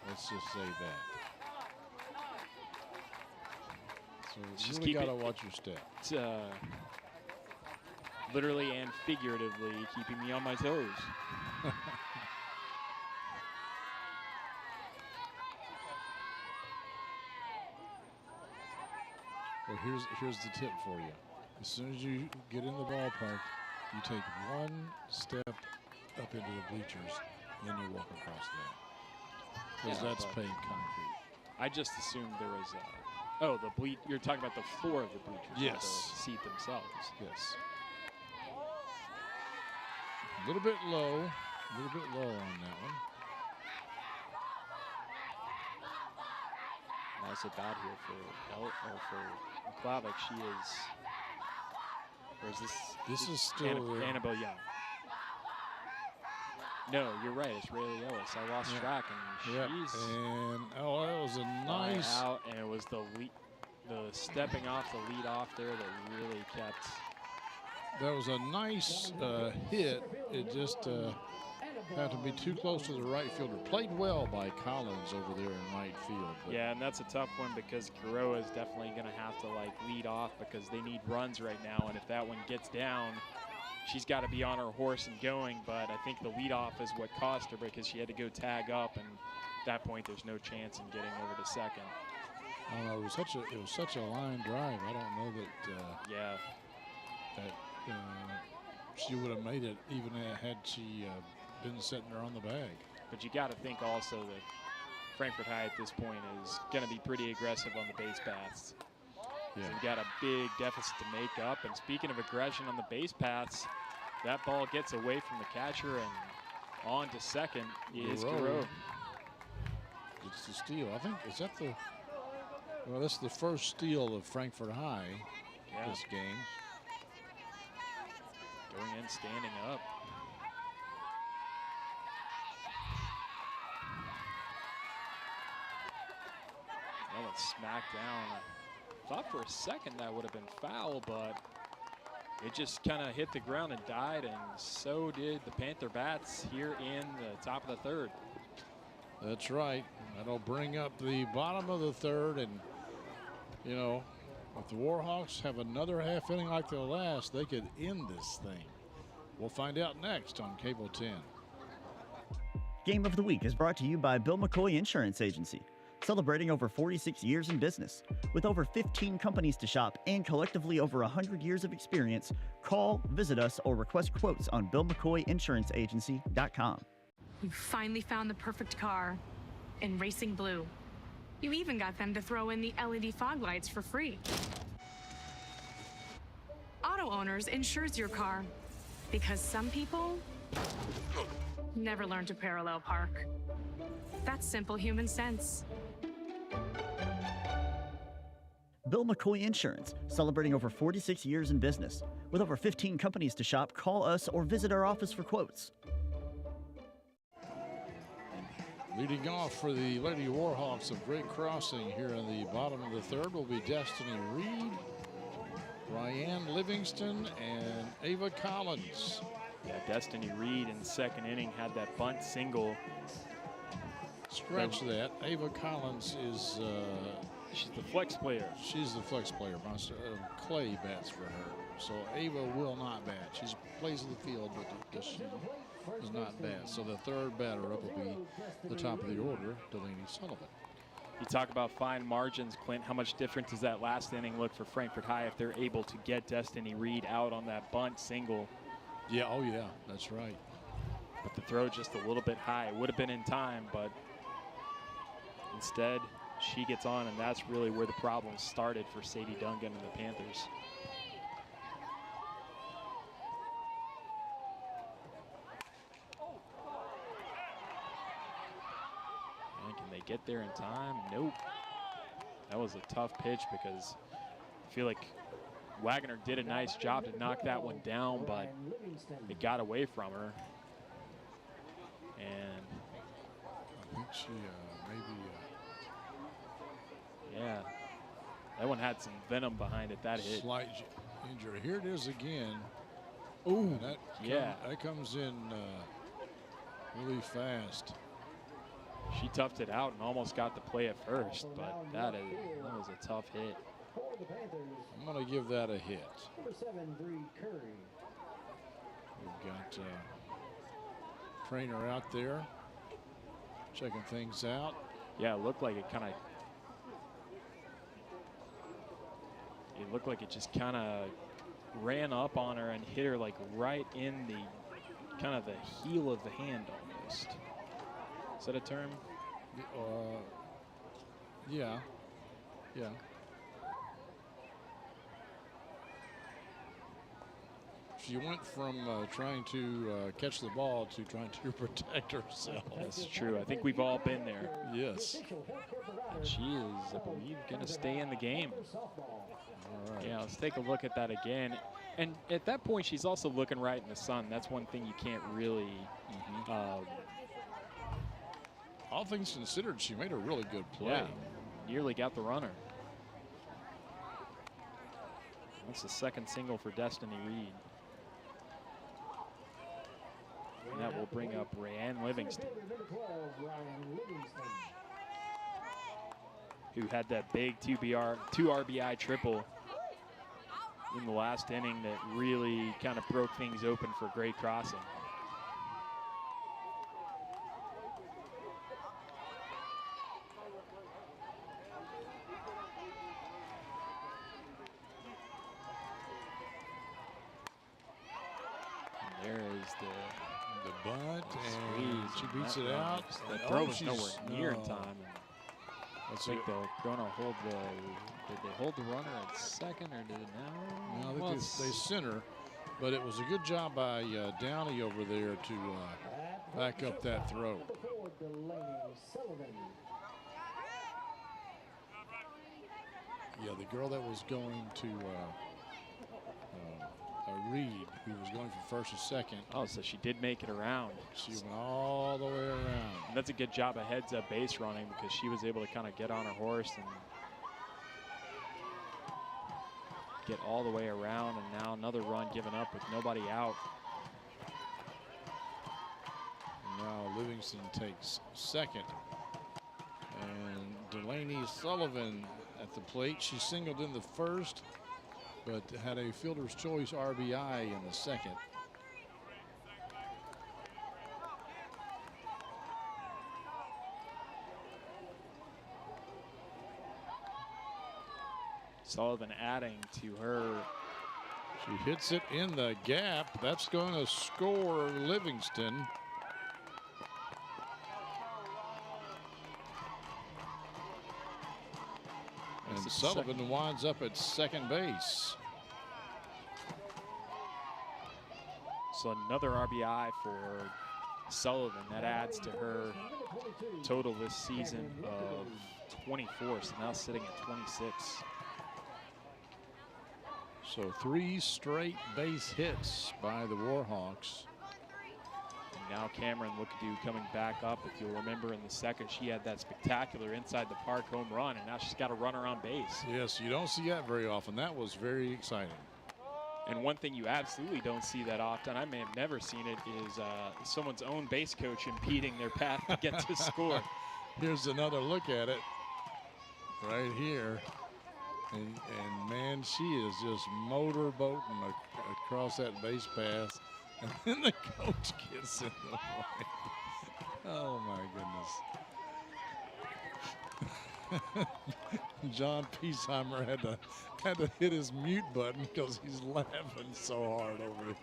Let's just say that. So you Just really keep got to it- watch your step. It's literally and figuratively keeping me on my toes. Well, here's the tip for you. As soon as you get in the ballpark, you take one step up into the bleachers, then you walk across that. Because Yeah, that's but- paved concrete. I just assumed there was you're talking about the floor of the bleachers, not Yes. the seat themselves. Yes. A little bit low on that one. Nice at bat here for McClavick. She is, or is this? This is still Annabelle Young. No, you're right. It's Rayleigh Ellis. I lost track, and Yep. she's And oh, that was a nice out, and it was the stepping off the lead off there that really kept. That was a nice hit. It just had to be too close to the right fielder. Played well by Collins over there in right field. But Yeah, and that's a tough one because Kuroa is definitely going to have to lead off because they need runs right now, and if that one gets down, she's got to be on her horse and going. But I think the leadoff is what cost her because she had to go tag up, and at that point there's no chance in getting over to second. I don't know, it was such a line drive. I don't know that that she would have made it even had she been sitting there on the bag. But you got to think also that Frankfort High at this point is going to be pretty aggressive on the base paths. Yeah. So you've got a big deficit to make up. And speaking of aggression on the base paths, that ball gets away from the catcher and on to second is Giro. It's the steal. I think, is that well, that's the first steal of Frankfort High this game. Going in, standing up. That one smacked down. I thought for a second that would have been foul, but it just kind of hit the ground and died, and so did the Panther bats here in the top of the third. That's right. That'll bring up the bottom of the third, and you know, if the Warhawks have another half inning like the last, they could end this thing. We'll find out next on Cable 10. Game of the Week is brought to you by Bill McCoy Insurance Agency, celebrating over 46 years in business. With over 15 companies to shop and collectively over 100 years of experience, call, visit us, or request quotes on BillMcCoyInsuranceAgency.com. You finally found the perfect car in racing blue. You even got them to throw in the LED fog lights for free. Auto Owners insures your car because some people Never learned to parallel park. That's simple human sense. Bill McCoy Insurance, celebrating over 46 years in business. With over 15 companies to shop, call us or visit our office for quotes. Leading off for the Lady Warhawks of Great Crossing here in the bottom of the third will be Destiny Reed, Ryan Livingston, and Ava Collins. Yeah, Destiny Reed in the second inning had that bunt single. Scratch that. Ava Collins is... she's the flex player. She's the flex player. Clay bats for her. So Ava will not bat. She plays in the field, but she does not bat. So the third batter up will be the top of the order, Delaney Sullivan. You talk about fine margins, Clint. How much different does that last inning look for Frankfort High if they're able to get Destiny Reed out on that bunt single? Yeah, oh yeah, that's right. But the throw just a little bit high. It would have been in time, but instead she gets on, and that's really where the problem started for Sadie Dungan and the Panthers. And can they get there in time? Nope. That was a tough pitch because I feel like Wagner did a nice job to knock that one down, but it got away from her. And I think she yeah, that one had some venom behind it. That hit. Slight injury. Here it is again. Ooh, that comes in really fast. She toughed it out and almost got the play at first, but that was a tough hit. I'm going to give that a hit. Number 7, Bree Curry. We've got trainer out there checking things out. Yeah, it looked like it kind of. It looked like it just kind of ran up on her and hit her like right in the kind of the heel of the hand almost. Is that a term? Yeah. Yeah. She went from trying to catch the ball to trying to protect herself. That's true. I think we've all been there. Yes. And she is, I believe, going to stay in the game. All right. Yeah, let's take a look at that again. And at that point, she's also looking right in the sun. That's one thing you can't really. All things considered, she made a really good play. Yeah, nearly got the runner. That's the second single for Destiny Reed. And that will bring up Rayanne Livingston, who had that big 2 RBI triple in the last inning that really kind of broke things open for Great Crossing. And there is the bunt, squeeze, and she beats it out. The throw was nowhere near in time. I think they're going to hold the. Did they hold the runner at second, or did it now? No, they center, but it was a good job by Downey over there to back up that throw. Yeah, the girl that was going to Reed, who was going for first and second. Oh, so she did make it around. She went all the way around. And that's a good job of heads-up base running because she was able to kind of get on her horse and get all the way around. And now another run given up with nobody out. And now Livingston takes second. And Delaney Sullivan at the plate. She singled in the first, but had a fielder's choice RBI in the second. Sullivan adding to her. She hits it in the gap. That's going to score Livingston. And Sullivan winds up at second base. So another RBI for Sullivan. That adds to her total this season of 24, so now sitting at 26. So 3 straight base hits by the Warhawks. And now Cameron Lookadu coming back up. If you'll remember in the second, she had that spectacular inside the park home run, and now she's got a runner on base. Yes, you don't see that very often. That was very exciting. And one thing you absolutely don't see that often, I may have never seen it, is someone's own base coach impeding their path to get to score. Here's another look at it right here. And man, she is just motorboating across that base pass. And then the coach gets in the way. Oh, my goodness. John Piesheimer had to hit his mute button because he's laughing so hard over here.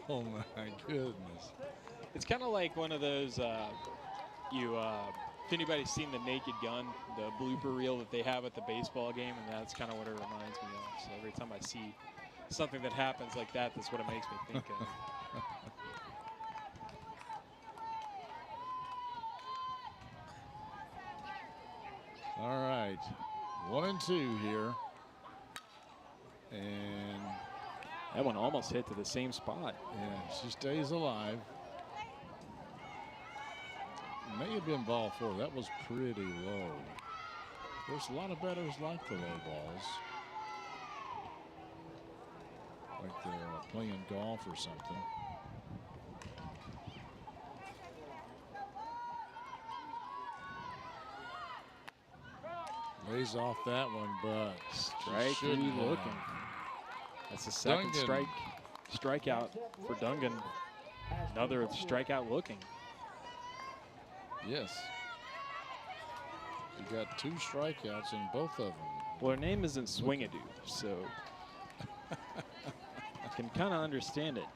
Oh, my goodness. It's kind of like one of those, if anybody's seen The Naked Gun, the blooper reel that they have at the baseball game, and that's kind of what it reminds me of. So every time I see something that happens like that, that's what it makes me think of. All right, 1-2 here. And that one almost hit to the same spot. Yeah, she stays alive. May have been ball 4. That was pretty low. There's a lot of batters like the low balls. Like they're playing golf or something. Lays off that one, but strike looking. That's the second strikeout for Dungan. Another strikeout looking. Yes. You got 2 strikeouts in both of them. Well, her name isn't Swingadoo, so I can kind of understand it.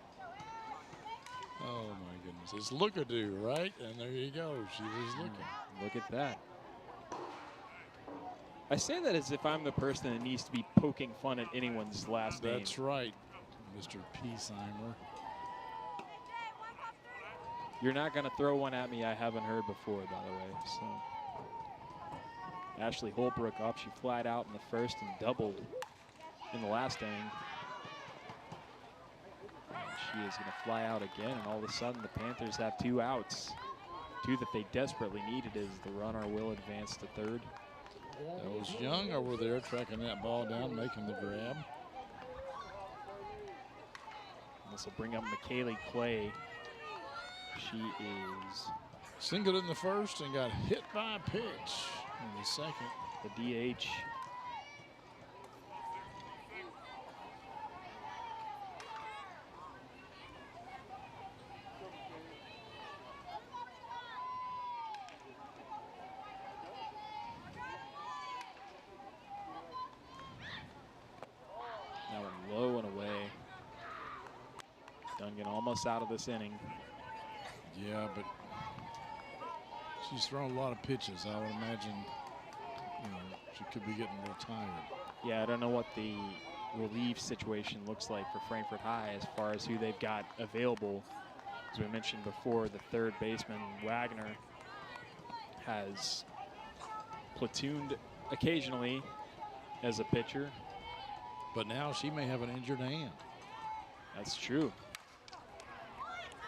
Oh my goodness, it's Lookadoo, right? And there you go, she was looking. Look at that. I say that as if I'm the person that needs to be poking fun at anyone's last name. That's right, Mr. Piesheimer. You're not going to throw one at me I haven't heard before, by the way. So Ashley Holbrook up. She flied out in the first and doubled in the last inning. And she is going to fly out again, and all of a sudden the Panthers have 2 outs. 2 that they desperately needed as the runner will advance to third. That was Young over there tracking that ball down, making the grab. This will bring up McKaylee Clay. She is singled in the first and got hit by a pitch in the second. The DH. Now low and away. Dungan almost out of this inning. Yeah, but she's thrown a lot of pitches. I would imagine, she could be getting a little tired. Yeah, I don't know what the relief situation looks like for Frankfurt High as far as who they've got available. As we mentioned before, the third baseman, Wagner, has platooned occasionally as a pitcher. But now she may have an injured hand. That's true.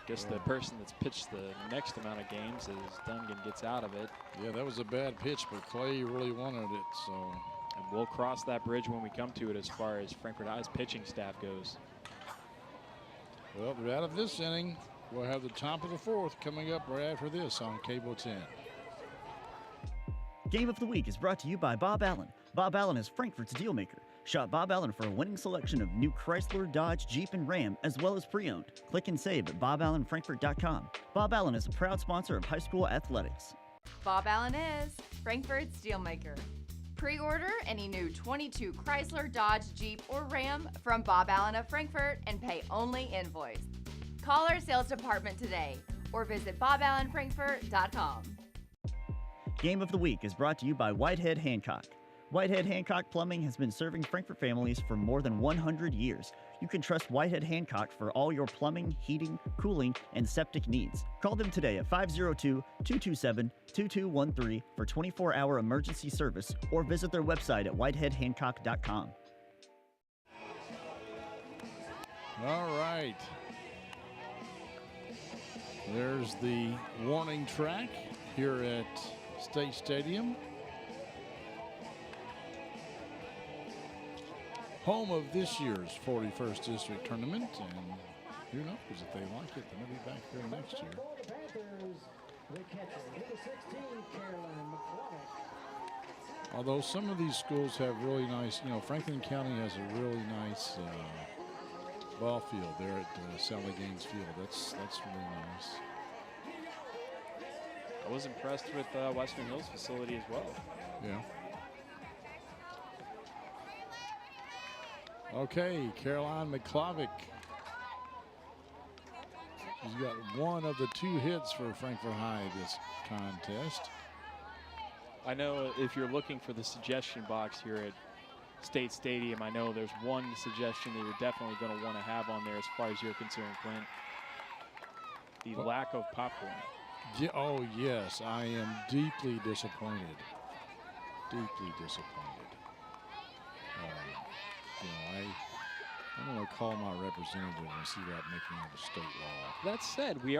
Guess the person that's pitched the next amount of games as Dungan gets out of it. Yeah, that was a bad pitch, but Clay really wanted it, so. And we'll cross that bridge when we come to it as far as Frankfurt High's pitching staff goes. Well, we're out of this inning. We'll have the top of the 4th coming up right after this on Cable 10. Game of the Week is brought to you by Bob Allen. Bob Allen is Frankfurt's dealmaker. Shop Bob Allen for a winning selection of new Chrysler, Dodge, Jeep, and Ram, as well as pre-owned. Click and save at boballenfrankfurt.com. Bob Allen is a proud sponsor of high school athletics. Bob Allen is Frankfurt's dealmaker. Pre-order any new 22 Chrysler, Dodge, Jeep, or Ram from Bob Allen of Frankfurt and pay only invoice. Call our sales department today or visit boballenfrankfurt.com. Game of the Week is brought to you by Whitehead Hancock. Whitehead Hancock Plumbing has been serving Frankfort families for more than 100 years. You can trust Whitehead Hancock for all your plumbing, heating, cooling, and septic needs. Call them today at 502-227-2213 for 24-hour emergency service or visit their website at whiteheadhancock.com. All right. There's the warning track here at State Stadium. Home of this year's 41st District Tournament, and who knows if they like it, they'll be back here next year. Although some of these schools have really nice, Franklin County has a really nice ball field there at Sally Gaines Field. That's really nice. I was impressed with Western Hills facility as well. Yeah. Okay, Caroline McClavick. She's got one of the 2 hits for Frankfort High this contest. I know if you're looking for the suggestion box here at State Stadium, I know there's one suggestion that you're definitely going to want to have on there as far as you're concerned, Clint. The lack of popcorn. Yeah, oh, yes, I am deeply disappointed. Deeply disappointed. I'm going to call my representative and see about making it a state law. That said, we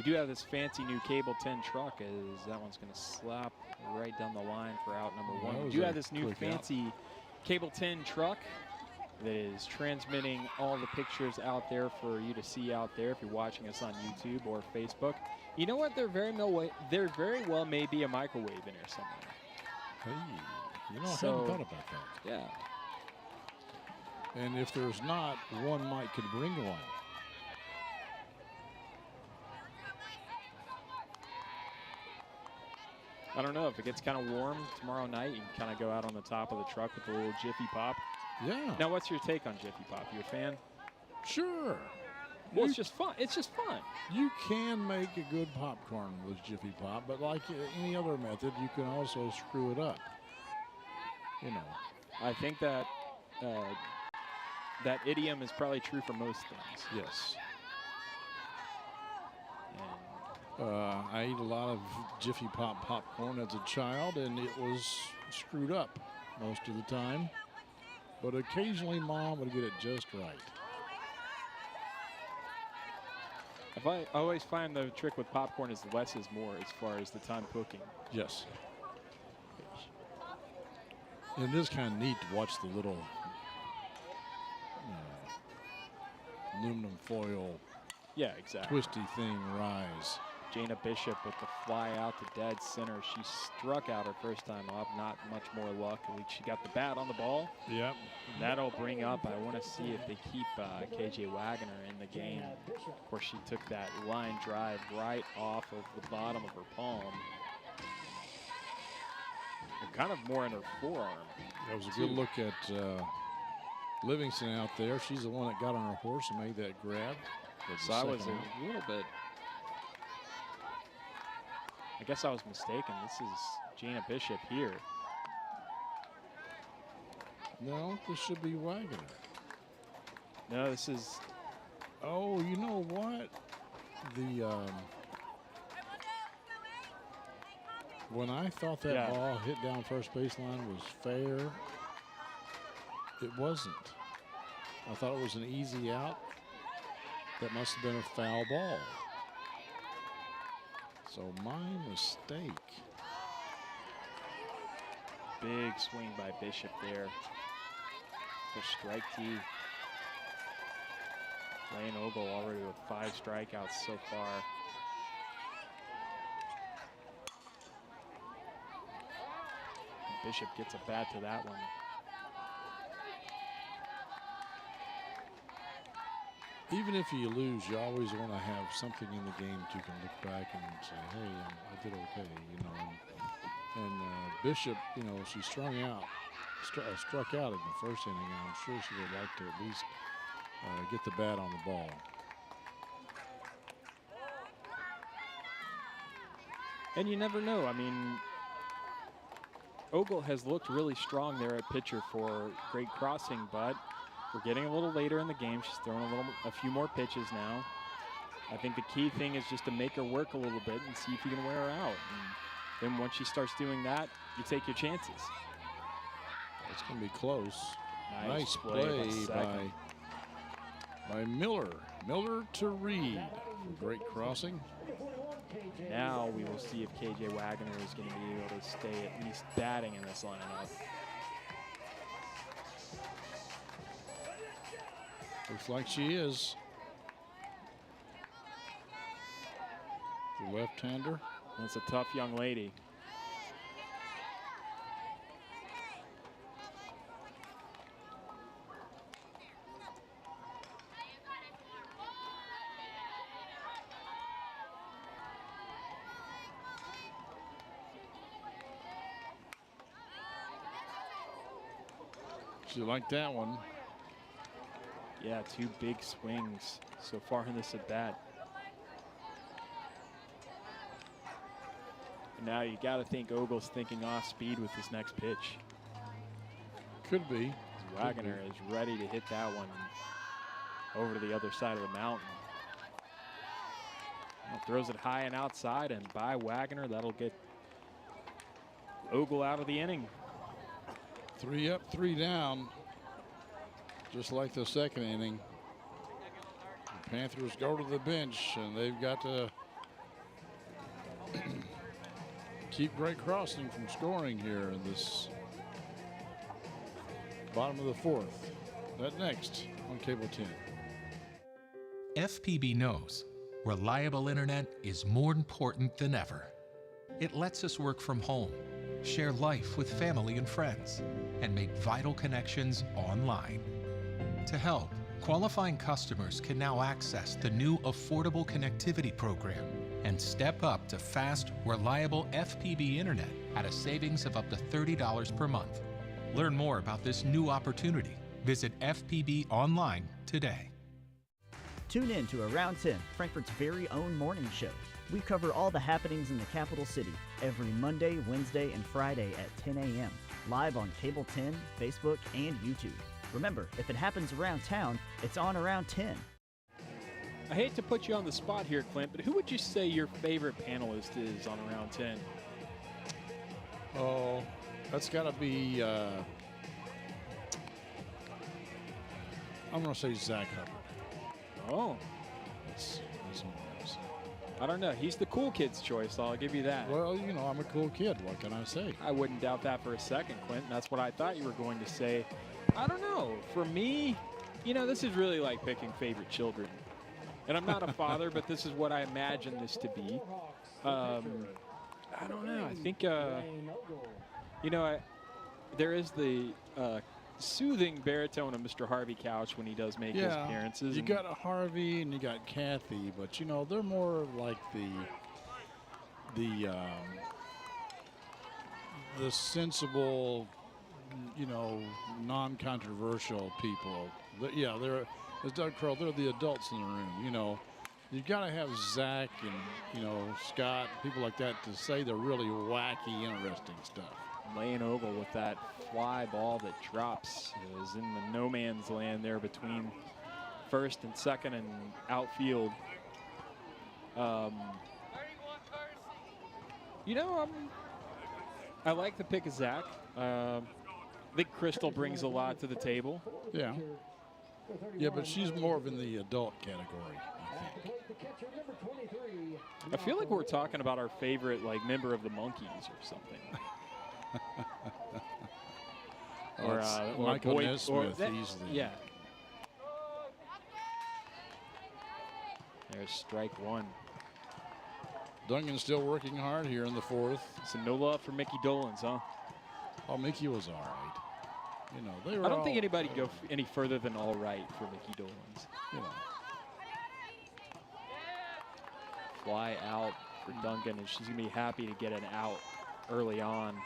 do have this fancy new Cable 10 truck. As that one's going to slap right down the line for out number 1. We do have this new fancy Cable 10 truck that is transmitting all the pictures out there for you to see out there if you're watching us on YouTube or Facebook. You know what? There very well may be a microwave in there somewhere. Hey, I hadn't thought about that. Yeah. And if there's not, one might could bring one. I don't know, if it gets kind of warm tomorrow night, you can kind of go out on the top of the truck with a little Jiffy Pop. Yeah. Now, what's your take on Jiffy Pop? You a fan? Sure. Well, it's just fun. It's just fun. You can make a good popcorn with Jiffy Pop, but like any other method, you can also screw it up. I think that that idiom is probably true for most things. Yes. I ate a lot of Jiffy Pop popcorn as a child, and it was screwed up most of the time. But occasionally, Mom would get it just right. I always find the trick with popcorn is less is more as far as the time cooking. Yes. And it is kind of neat to watch the little aluminum foil twisty thing rise. Jaina Bishop with the fly out to dead center. She struck out her first time up, not much more luck. At least she got the bat on the ball. Yep. That'll bring up, I want to see if they keep KJ Wagner in the game. Of course, she took that line drive right off of the bottom of her palm. And kind of more in her forearm. That was a good look at Livingston out there. She's the one that got on her horse and made that grab. So I was a little bit, I guess I was mistaken. This is Jaina Bishop here. No, this should be Wagner. No, this is. Oh, you know what? When I thought that ball hit down first baseline was fair, it wasn't. I thought it was an easy out. That must have been a foul ball. So my mistake. Big swing by Bishop there. For strike T. Lane Ogle already with 5 strikeouts so far. Bishop gets a bat to that one. Even if you lose, you always want to have something in the game that you can look back and say, hey, I did okay, And Bishop, she struck out in the first inning, and I'm sure she would like to at least get the bat on the ball. And you never know. I mean, Ogle has looked really strong there at pitcher for Great Crossing, but we're getting a little later in the game. She's throwing a few more pitches now. I think the key thing is just to make her work a little bit and see if you can wear her out. And then once she starts doing that, you take your chances. It's going to be close. Nice play by Miller. Miller to Reed. Great Crossing. Now we will see if KJ Wagner is going to be able to stay at least batting in this lineup. Looks like she is. The left-hander. That's a tough young lady. She liked that one. Yeah, 2 big swings so far in this at bat. Now you got to think Ogle's thinking off speed with this next pitch. Could be. Wagner is ready to hit that one over to the other side of the mountain. Well, throws it high and outside, and by Wagner, that'll get Ogle out of the inning. 3 up, 3 down. Just like the second inning. The Panthers go to the bench, and they've got to keep Great Crossing from scoring here in this bottom of the 4th. That next on Cable 10. FPB knows reliable internet is more important than ever. It lets us work from home, share life with family and friends, and make vital connections online. To help, qualifying customers can now access the new Affordable Connectivity Program and step up to fast, reliable FPB internet at a savings of up to $30 per month. Learn more about this new opportunity. Visit FPB online today. Tune in to Around 10, Frankfort's very own morning show. We cover all the happenings in the capital city every Monday, Wednesday, and Friday at 10 a.m. live on Cable 10, Facebook, and YouTube. Remember, if it happens around town, it's on Around 10. I hate to put you on the spot here, Clint, but who would you say your favorite panelist is on Around 10? Oh, that's got to be, I'm going to say Zach Hubbard. Oh. That's nice. I don't know. He's the cool kid's choice. I'll give you that. Well, you know, I'm a cool kid. What can I say? I wouldn't doubt that for a second, Clint. That's what I thought you were going to say. I don't know. For me, you know, this is really like picking favorite children. And I'm not a father, but this is what I imagine this to be. I don't know. I think, you know, there is the soothing baritone of Mr. Harvey Couch when he does make his appearances. You got Harvey and you got Kathy, but you know they're more like the sensible, you know, non-controversial people. Yeah, they're, as Doug Kroll, they're the adults in the room. You know, you've got to have Zach and, you know, Scott, people like that to say the really wacky, interesting stuff. Laying Ogle with that fly ball that drops is in the no man's land there between first and second and outfield. You know, I like the pick of Zach. I think Crystal brings a lot to the table. Yeah. Yeah, but she's more of in the adult category, I think. I feel like we're talking about our favorite, like, member of the Monkees or something. or Michael Nesmith easily. Yeah. There's strike one. Duncan's still working hard here in the 4th. So no love for Mickey Dolans, huh? Oh, Mickey was all right. You know, they were. I don't think anybody go any further than all right for Mickey Dolans. You know. Fly out for Duncan, and she's going to be happy to get an out early on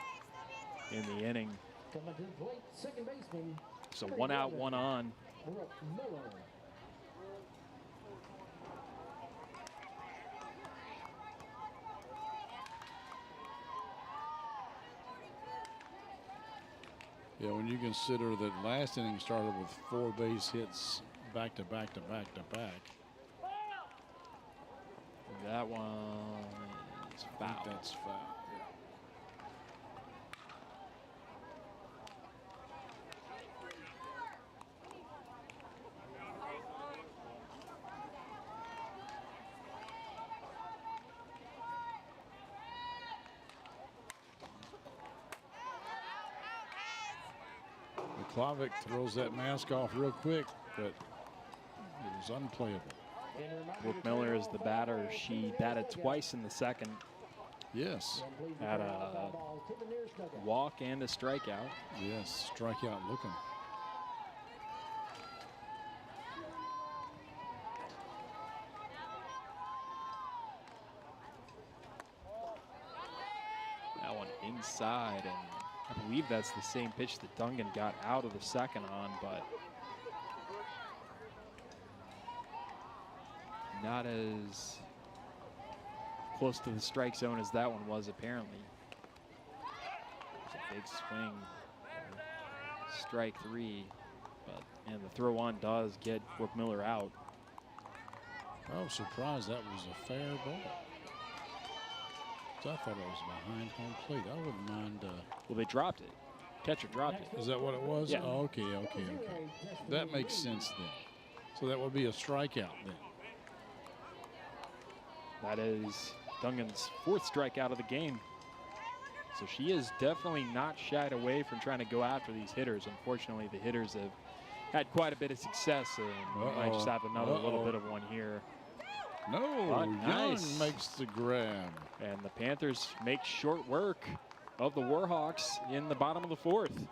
in the inning. So 1 out, 1 on. Yeah, when you consider that last inning started with 4 base hits back to back to back to back. That one is foul. I think that's foul. Yeah. Klavic throws that mask off real quick, but it was unplayable. Brooke Miller is the batter. She batted twice in the second. Yes. Had a walk and a strikeout. Yes, strikeout looking. That one inside, and I believe that's the same pitch that Dungan got out of the second on, but not as close to the strike zone as that one was apparently. It's a big swing. Strike 3, and the throw on does get Brooke Miller out. I was surprised that was a fair ball. I thought it was behind home plate. I wouldn't mind. Well, they dropped it. Catcher dropped it. Is that what it was? Yeah. Oh, okay. That makes sense then. So that would be a strikeout then. That is Dungan's 4th strikeout of the game. So she is definitely not shied away from trying to go after these hitters. Unfortunately, the hitters have had quite a bit of success, and we might just have another little bit of one here. No, nice. Young makes the grab. And the Panthers make short work of the Warhawks in the bottom of the 4th.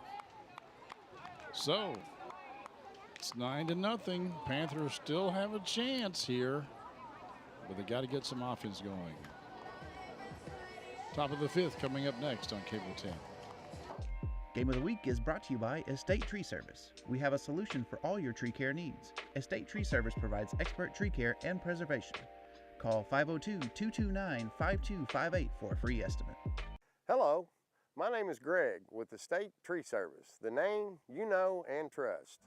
So it's 9-0. Panthers still have a chance here, but they got to get some offense going. Top of the 5th coming up next on Cable 10. Game of the Week is brought to you by Estate Tree Service. We have a solution for all your tree care needs. Estate Tree Service provides expert tree care and preservation. Call 502-229-5258 for a free estimate. Hello, my name is Greg with Estate Tree Service, the name you know and trust.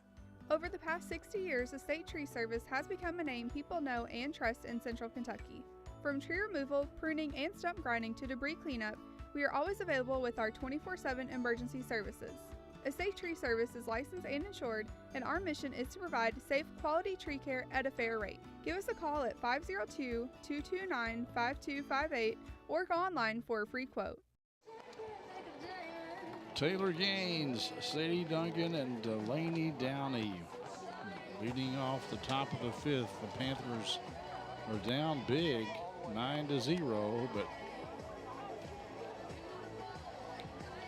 Over the past 60 years, Estate Tree Service has become a name people know and trust in Central Kentucky. From tree removal, pruning, and stump grinding to debris cleanup, we are always available with our 24/7 emergency services. Estate Tree Service is licensed and insured, and our mission is to provide safe, quality tree care at a fair rate. Give us a call at 502-229-5258 or go online for a free quote. Taylor Gaines, Sadie Duncan, and Delaney Downey leading off the top of the 5th. The Panthers are down big, 9-0, but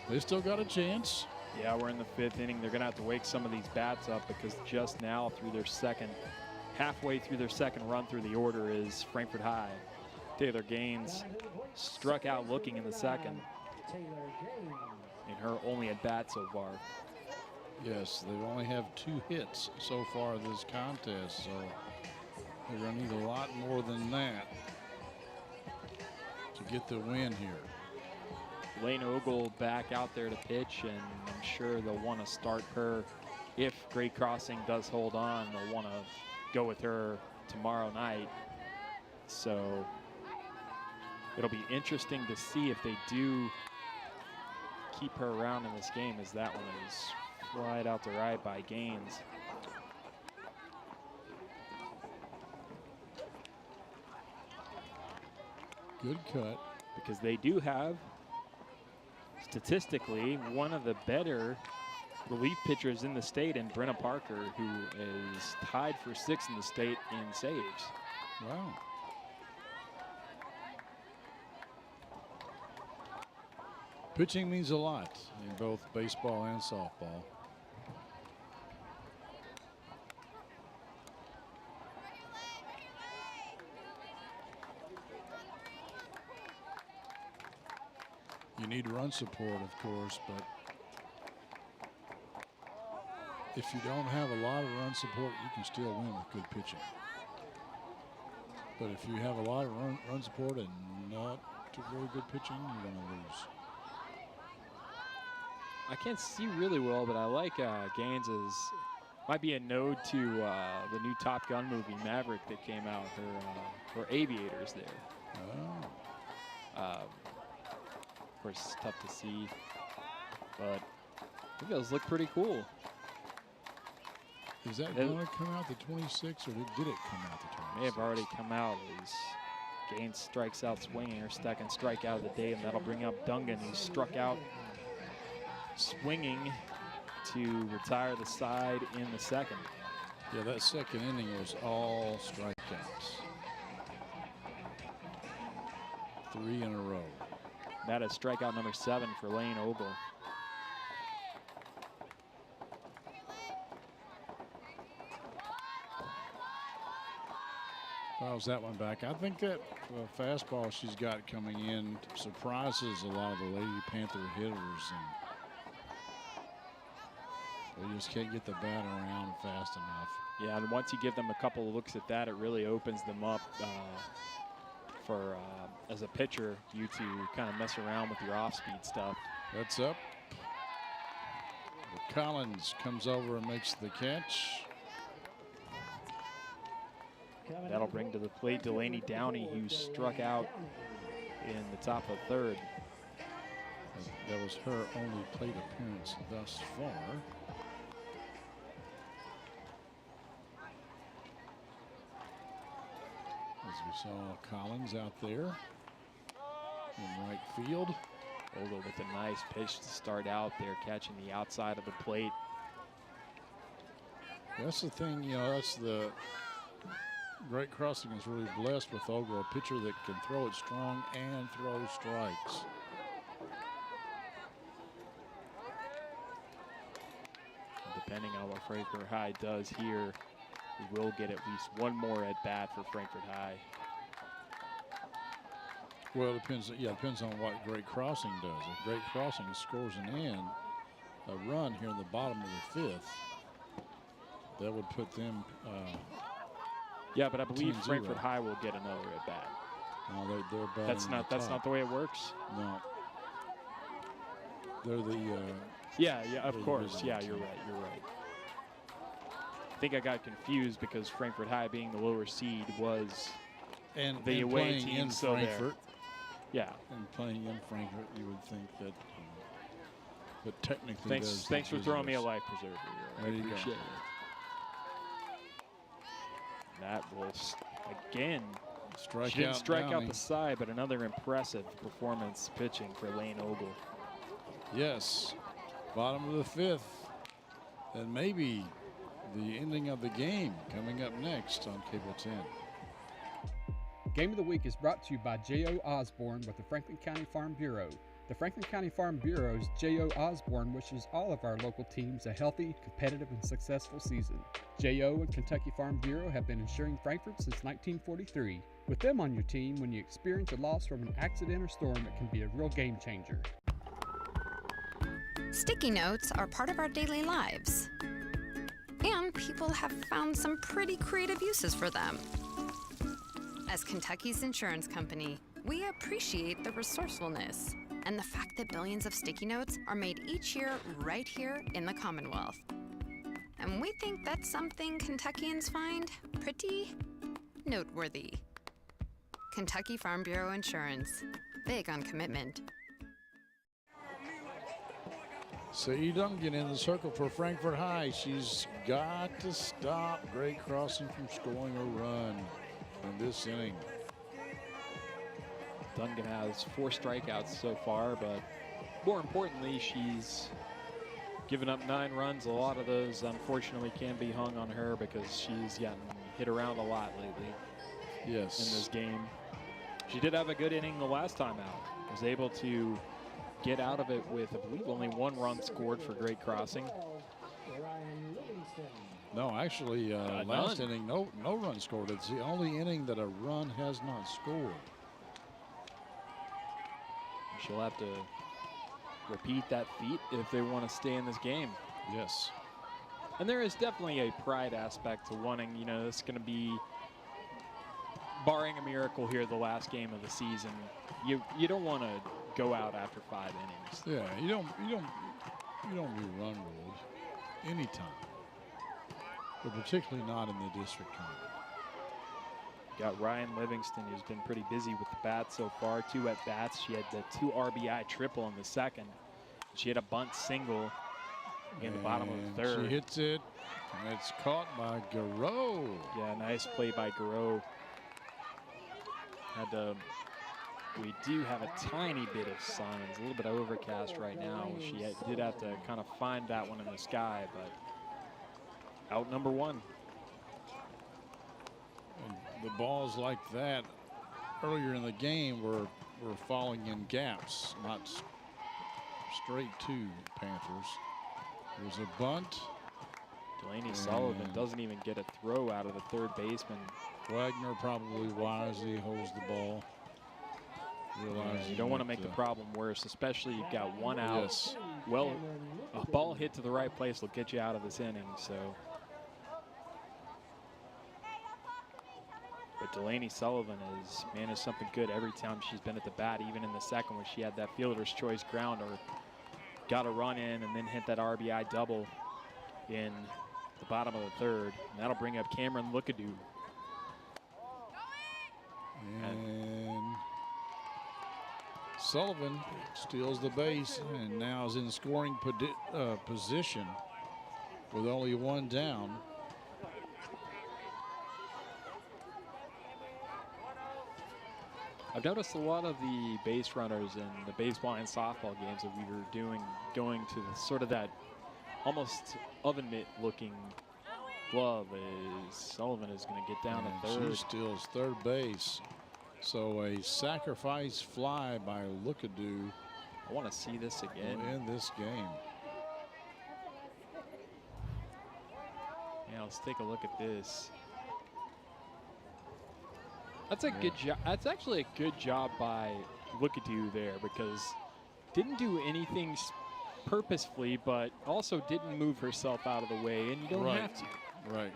they still got a chance. Yeah, we're in the 5th inning. They're going to have to wake some of these bats up because just now halfway through their second run through the order is Frankfort High. Taylor Gaines struck out looking in the second in her only at bat so far. Yes, they only have 2 hits so far this contest, so they're going to need a lot more than that to get the win here. Lane Ogle back out there to pitch, and I'm sure they'll want to start her. If Great Crossing does hold on, they'll want to go with her tomorrow night. So it'll be interesting to see if they do keep her around in this game, as that one is right out to right by Gaines. Good cut. Because they do have, statistically, one of the better relief pitchers in the state in Brenna Parker, who is tied for 6th in the state in saves. Wow. Pitching means a lot in both baseball and softball. You need run support, of course, but if you don't have a lot of run support, you can still win with good pitching. But if you have a lot of run support and not very good pitching, you're going to lose. I can't see really well, but I like Gaines's. Might be a node to the new Top Gun movie, Maverick, that came out. Her aviators there. Oh. Of course, it's tough to see, but I think those look pretty cool. Is that going to come out the 26th, or did it come out the 26th? May have already come out. As Gaines strikes out swinging, her second strikeout of the day, and that'll bring up Dungan, who struck out swinging to retire the side in the second. Yeah, that second inning was all strikeouts. 3 in a row. That is strikeout number 7 for Lane Ogle. Fouls that one back. I think that fastball she's got coming in surprises a lot of the Lady Panther hitters, and they just can't get the bat around fast enough. Yeah, and once you give them a couple of looks at that, it really opens them up for, as a pitcher, you to kind of mess around with your off-speed stuff. That's up. Collins comes over and makes the catch. That'll bring to the plate Delaney Downey, who struck out in the top of the 3rd. That was her only plate appearance thus far. As we saw Collins out there in right field. Ogle with a nice pitch to start out there, catching the outside of the plate. That's the thing, you know, that's the Great Crossing is really blessed with Ogle, a pitcher that can throw it strong and throw strikes. Depending on what Frankfort High does here, we will get at least one more at bat for Frankfort High. Well, it depends. Yeah, it depends on what Great Crossing does. If Great Crossing scores a run here in the bottom of the 5th, that would put them. Yeah, but I believe 10-0. Frankfort High will get another at bat. No, they're batting. That's not the way it works. No. They're the. Yeah, of course. Yeah, you're right. I think I got confused because Frankfort High, being the lower seed, was the away team. In so Frankfort. Yeah. And playing in Frankfort, you would think that. But technically, thanks for throwing me a life preserver. I appreciate it. That will again strike she didn't out strike Downey. out the side, but another impressive performance pitching for Lane Ogle. Yes, bottom of the 5th, and maybe the ending of the game coming up next on Cable 10. Game of the Week is brought to you by J.O. Osborne with the Franklin County Farm Bureau. The Franklin County Farm Bureau's J.O. Osborne wishes all of our local teams a healthy, competitive, and successful season. J.O. and Kentucky Farm Bureau have been insuring Frankfort since 1943. With them on your team, when you experience a loss from an accident or storm, it can be a real game changer. Sticky notes are part of our daily lives, and people have found some pretty creative uses for them. As Kentucky's insurance company, we appreciate the resourcefulness and the fact that billions of sticky notes are made each year right here in the Commonwealth. And we think that's something Kentuckians find pretty noteworthy. Kentucky Farm Bureau Insurance, big on commitment. Sadie Duncan in the circle for Frankfort High. She's got to stop Great Crossing from scoring a run in this inning. Duncan has 4 strikeouts so far, but more importantly, she's given up 9 runs. A lot of those, unfortunately, can be hung on her because she's gotten hit around a lot lately. Yes. In this game. She did have a good inning the last time out. Was able to get out of it with, I believe, only 1 run scored for Great Crossing. No, actually, last inning, no run scored. It's the only inning that a run has not scored. She'll have to repeat that feat if they want to stay in this game. Yes. And there is definitely a pride aspect to wanting, you know, it's going to be, barring a miracle here, the last game of the season. You don't want to go out after 5 innings. Yeah, you don't. You don't do run rules anytime, but particularly not in the district tournament. Got Ryan Livingston, who's been pretty busy with the bats so far. 2 at bats. She had the 2 RBI triple in the second. She had a bunt single in the bottom of the third. She hits it, and it's caught by Garreau. Yeah, nice play by Garreau. We do have a tiny bit of sun. It's a little bit overcast right now. She did have to kind of find that one in the sky, but out number 1. And the balls like that earlier in the game were falling in gaps, not straight to Panthers. There's a bunt. Delaney Sullivan doesn't even get a throw out of the third baseman. Wagner probably wisely holds the ball. You don't want to make the problem worse, especially you've got 1 out. Yes. Well, a ball hit to the right place will get you out of this inning. So, but Delaney Sullivan has managed something good every time she's been at the bat, even in the second when she had that fielder's choice grounder. Got a run in and then hit that RBI double in the bottom of the third. And that'll bring up Cameron Lookadoo. And Sullivan steals the base and now is in scoring position with only 1 down. I've noticed a lot of the base runners in the baseball and softball games that we were doing going to sort of that almost oven mitt looking glove. Sullivan is going to get down to third. She steals third base. So a sacrifice fly by Lookadoo. I want to see this again. In this game. Yeah, let's take a look at this. That's a good job. That's actually a good job by Lookadoo there, because didn't do anything purposefully, but also didn't move herself out of the way, and you don't have to. Right.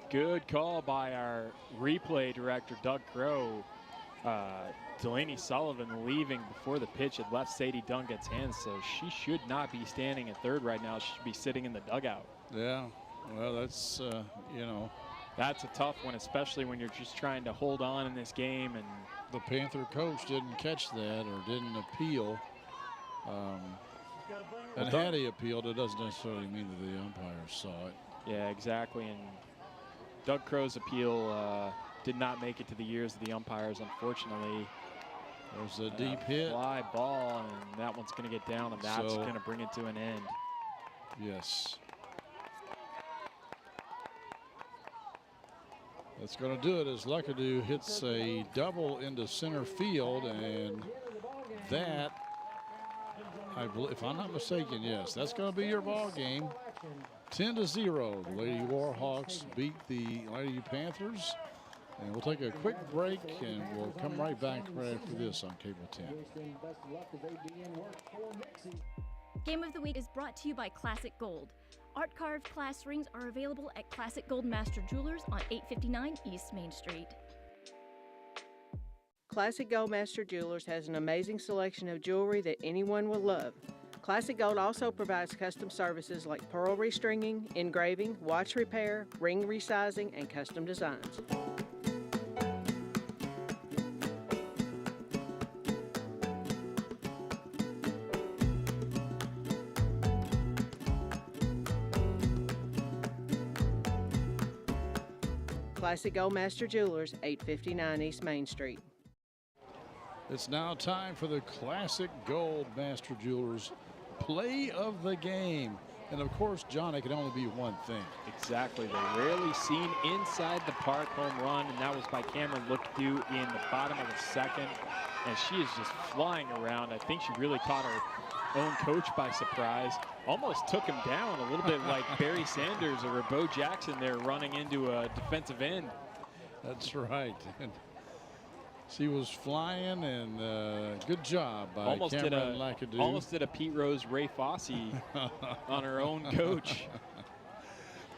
Good call by our replay director, Doug Crow. Delaney Sullivan leaving before the pitch had left Sadie Duncan's hands, so she should not be standing at third right now. She should be sitting in the dugout. Yeah, well, that's, you know. That's a tough one, especially when you're just trying to hold on in this game. And the Panther coach didn't catch that or didn't appeal. And had he appealed, it doesn't necessarily mean that the umpires saw it. Yeah, exactly. And Doug Crow's appeal did not make it to the ears of the umpires, unfortunately. There's a deep hit. Fly ball, and that one's going to get down, and that's going to bring it to an end. Yes. That's going to do it as Lookadoo hits a double into center field, and that, I believe, if I'm not mistaken, yes, that's going to be your ball game. 10-0. The Lady Warhawks beat the Lady Panthers. And we'll take a quick break, and we'll come right back right after this on Cable 10. Game of the Week is brought to you by Classic Gold. Art-carved class rings are available at Classic Gold Master Jewelers on 859 East Main Street. Classic Gold Master Jewelers has an amazing selection of jewelry that anyone will love. Classic Gold also provides custom services like pearl restringing, engraving, watch repair, ring resizing, and custom designs. Classic Gold Master Jewelers, 859 East Main Street. It's now time for the Classic Gold Master Jewelers play of the game. And of course, John, it can only be one thing. Exactly. The rarely seen inside the park home run, and that was by Cameron Lookadoo in the bottom of the second. And she is just flying around. I think she really caught her own coach by surprise. Almost took him down a little bit like Barry Sanders or Bo Jackson there running into a defensive end. That's right. And she was flying, and good job by Cameron Lookadoo. Almost did a Pete Rose, Ray Fosse on her own coach.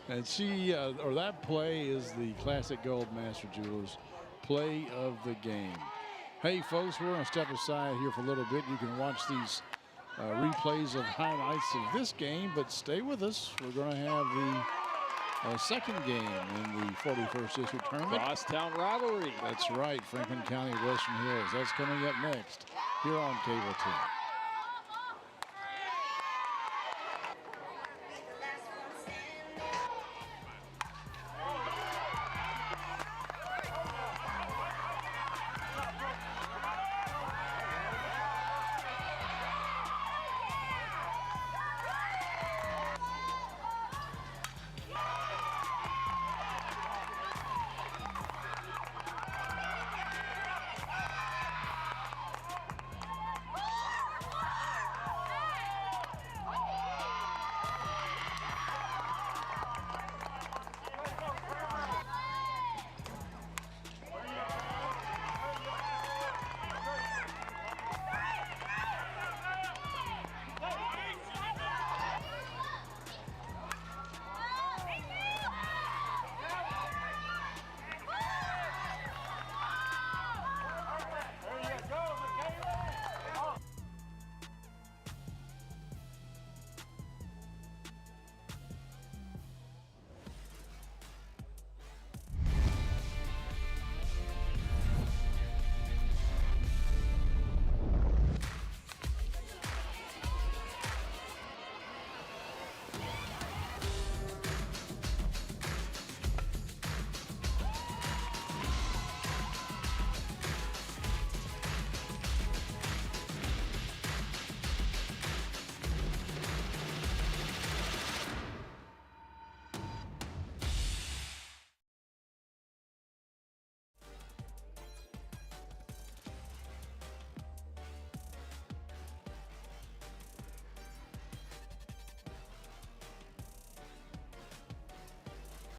And she, or that play is the Classic Gold Master Jewelers play of the game. Hey, folks, we're going to step aside here for a little bit. You can watch these replays of highlights of this game, but stay with us. We're going to have the second game in the 41st District Tournament. Crosstown rivalry. That's right, Franklin County, Western Hills. That's coming up next here on Cable 10.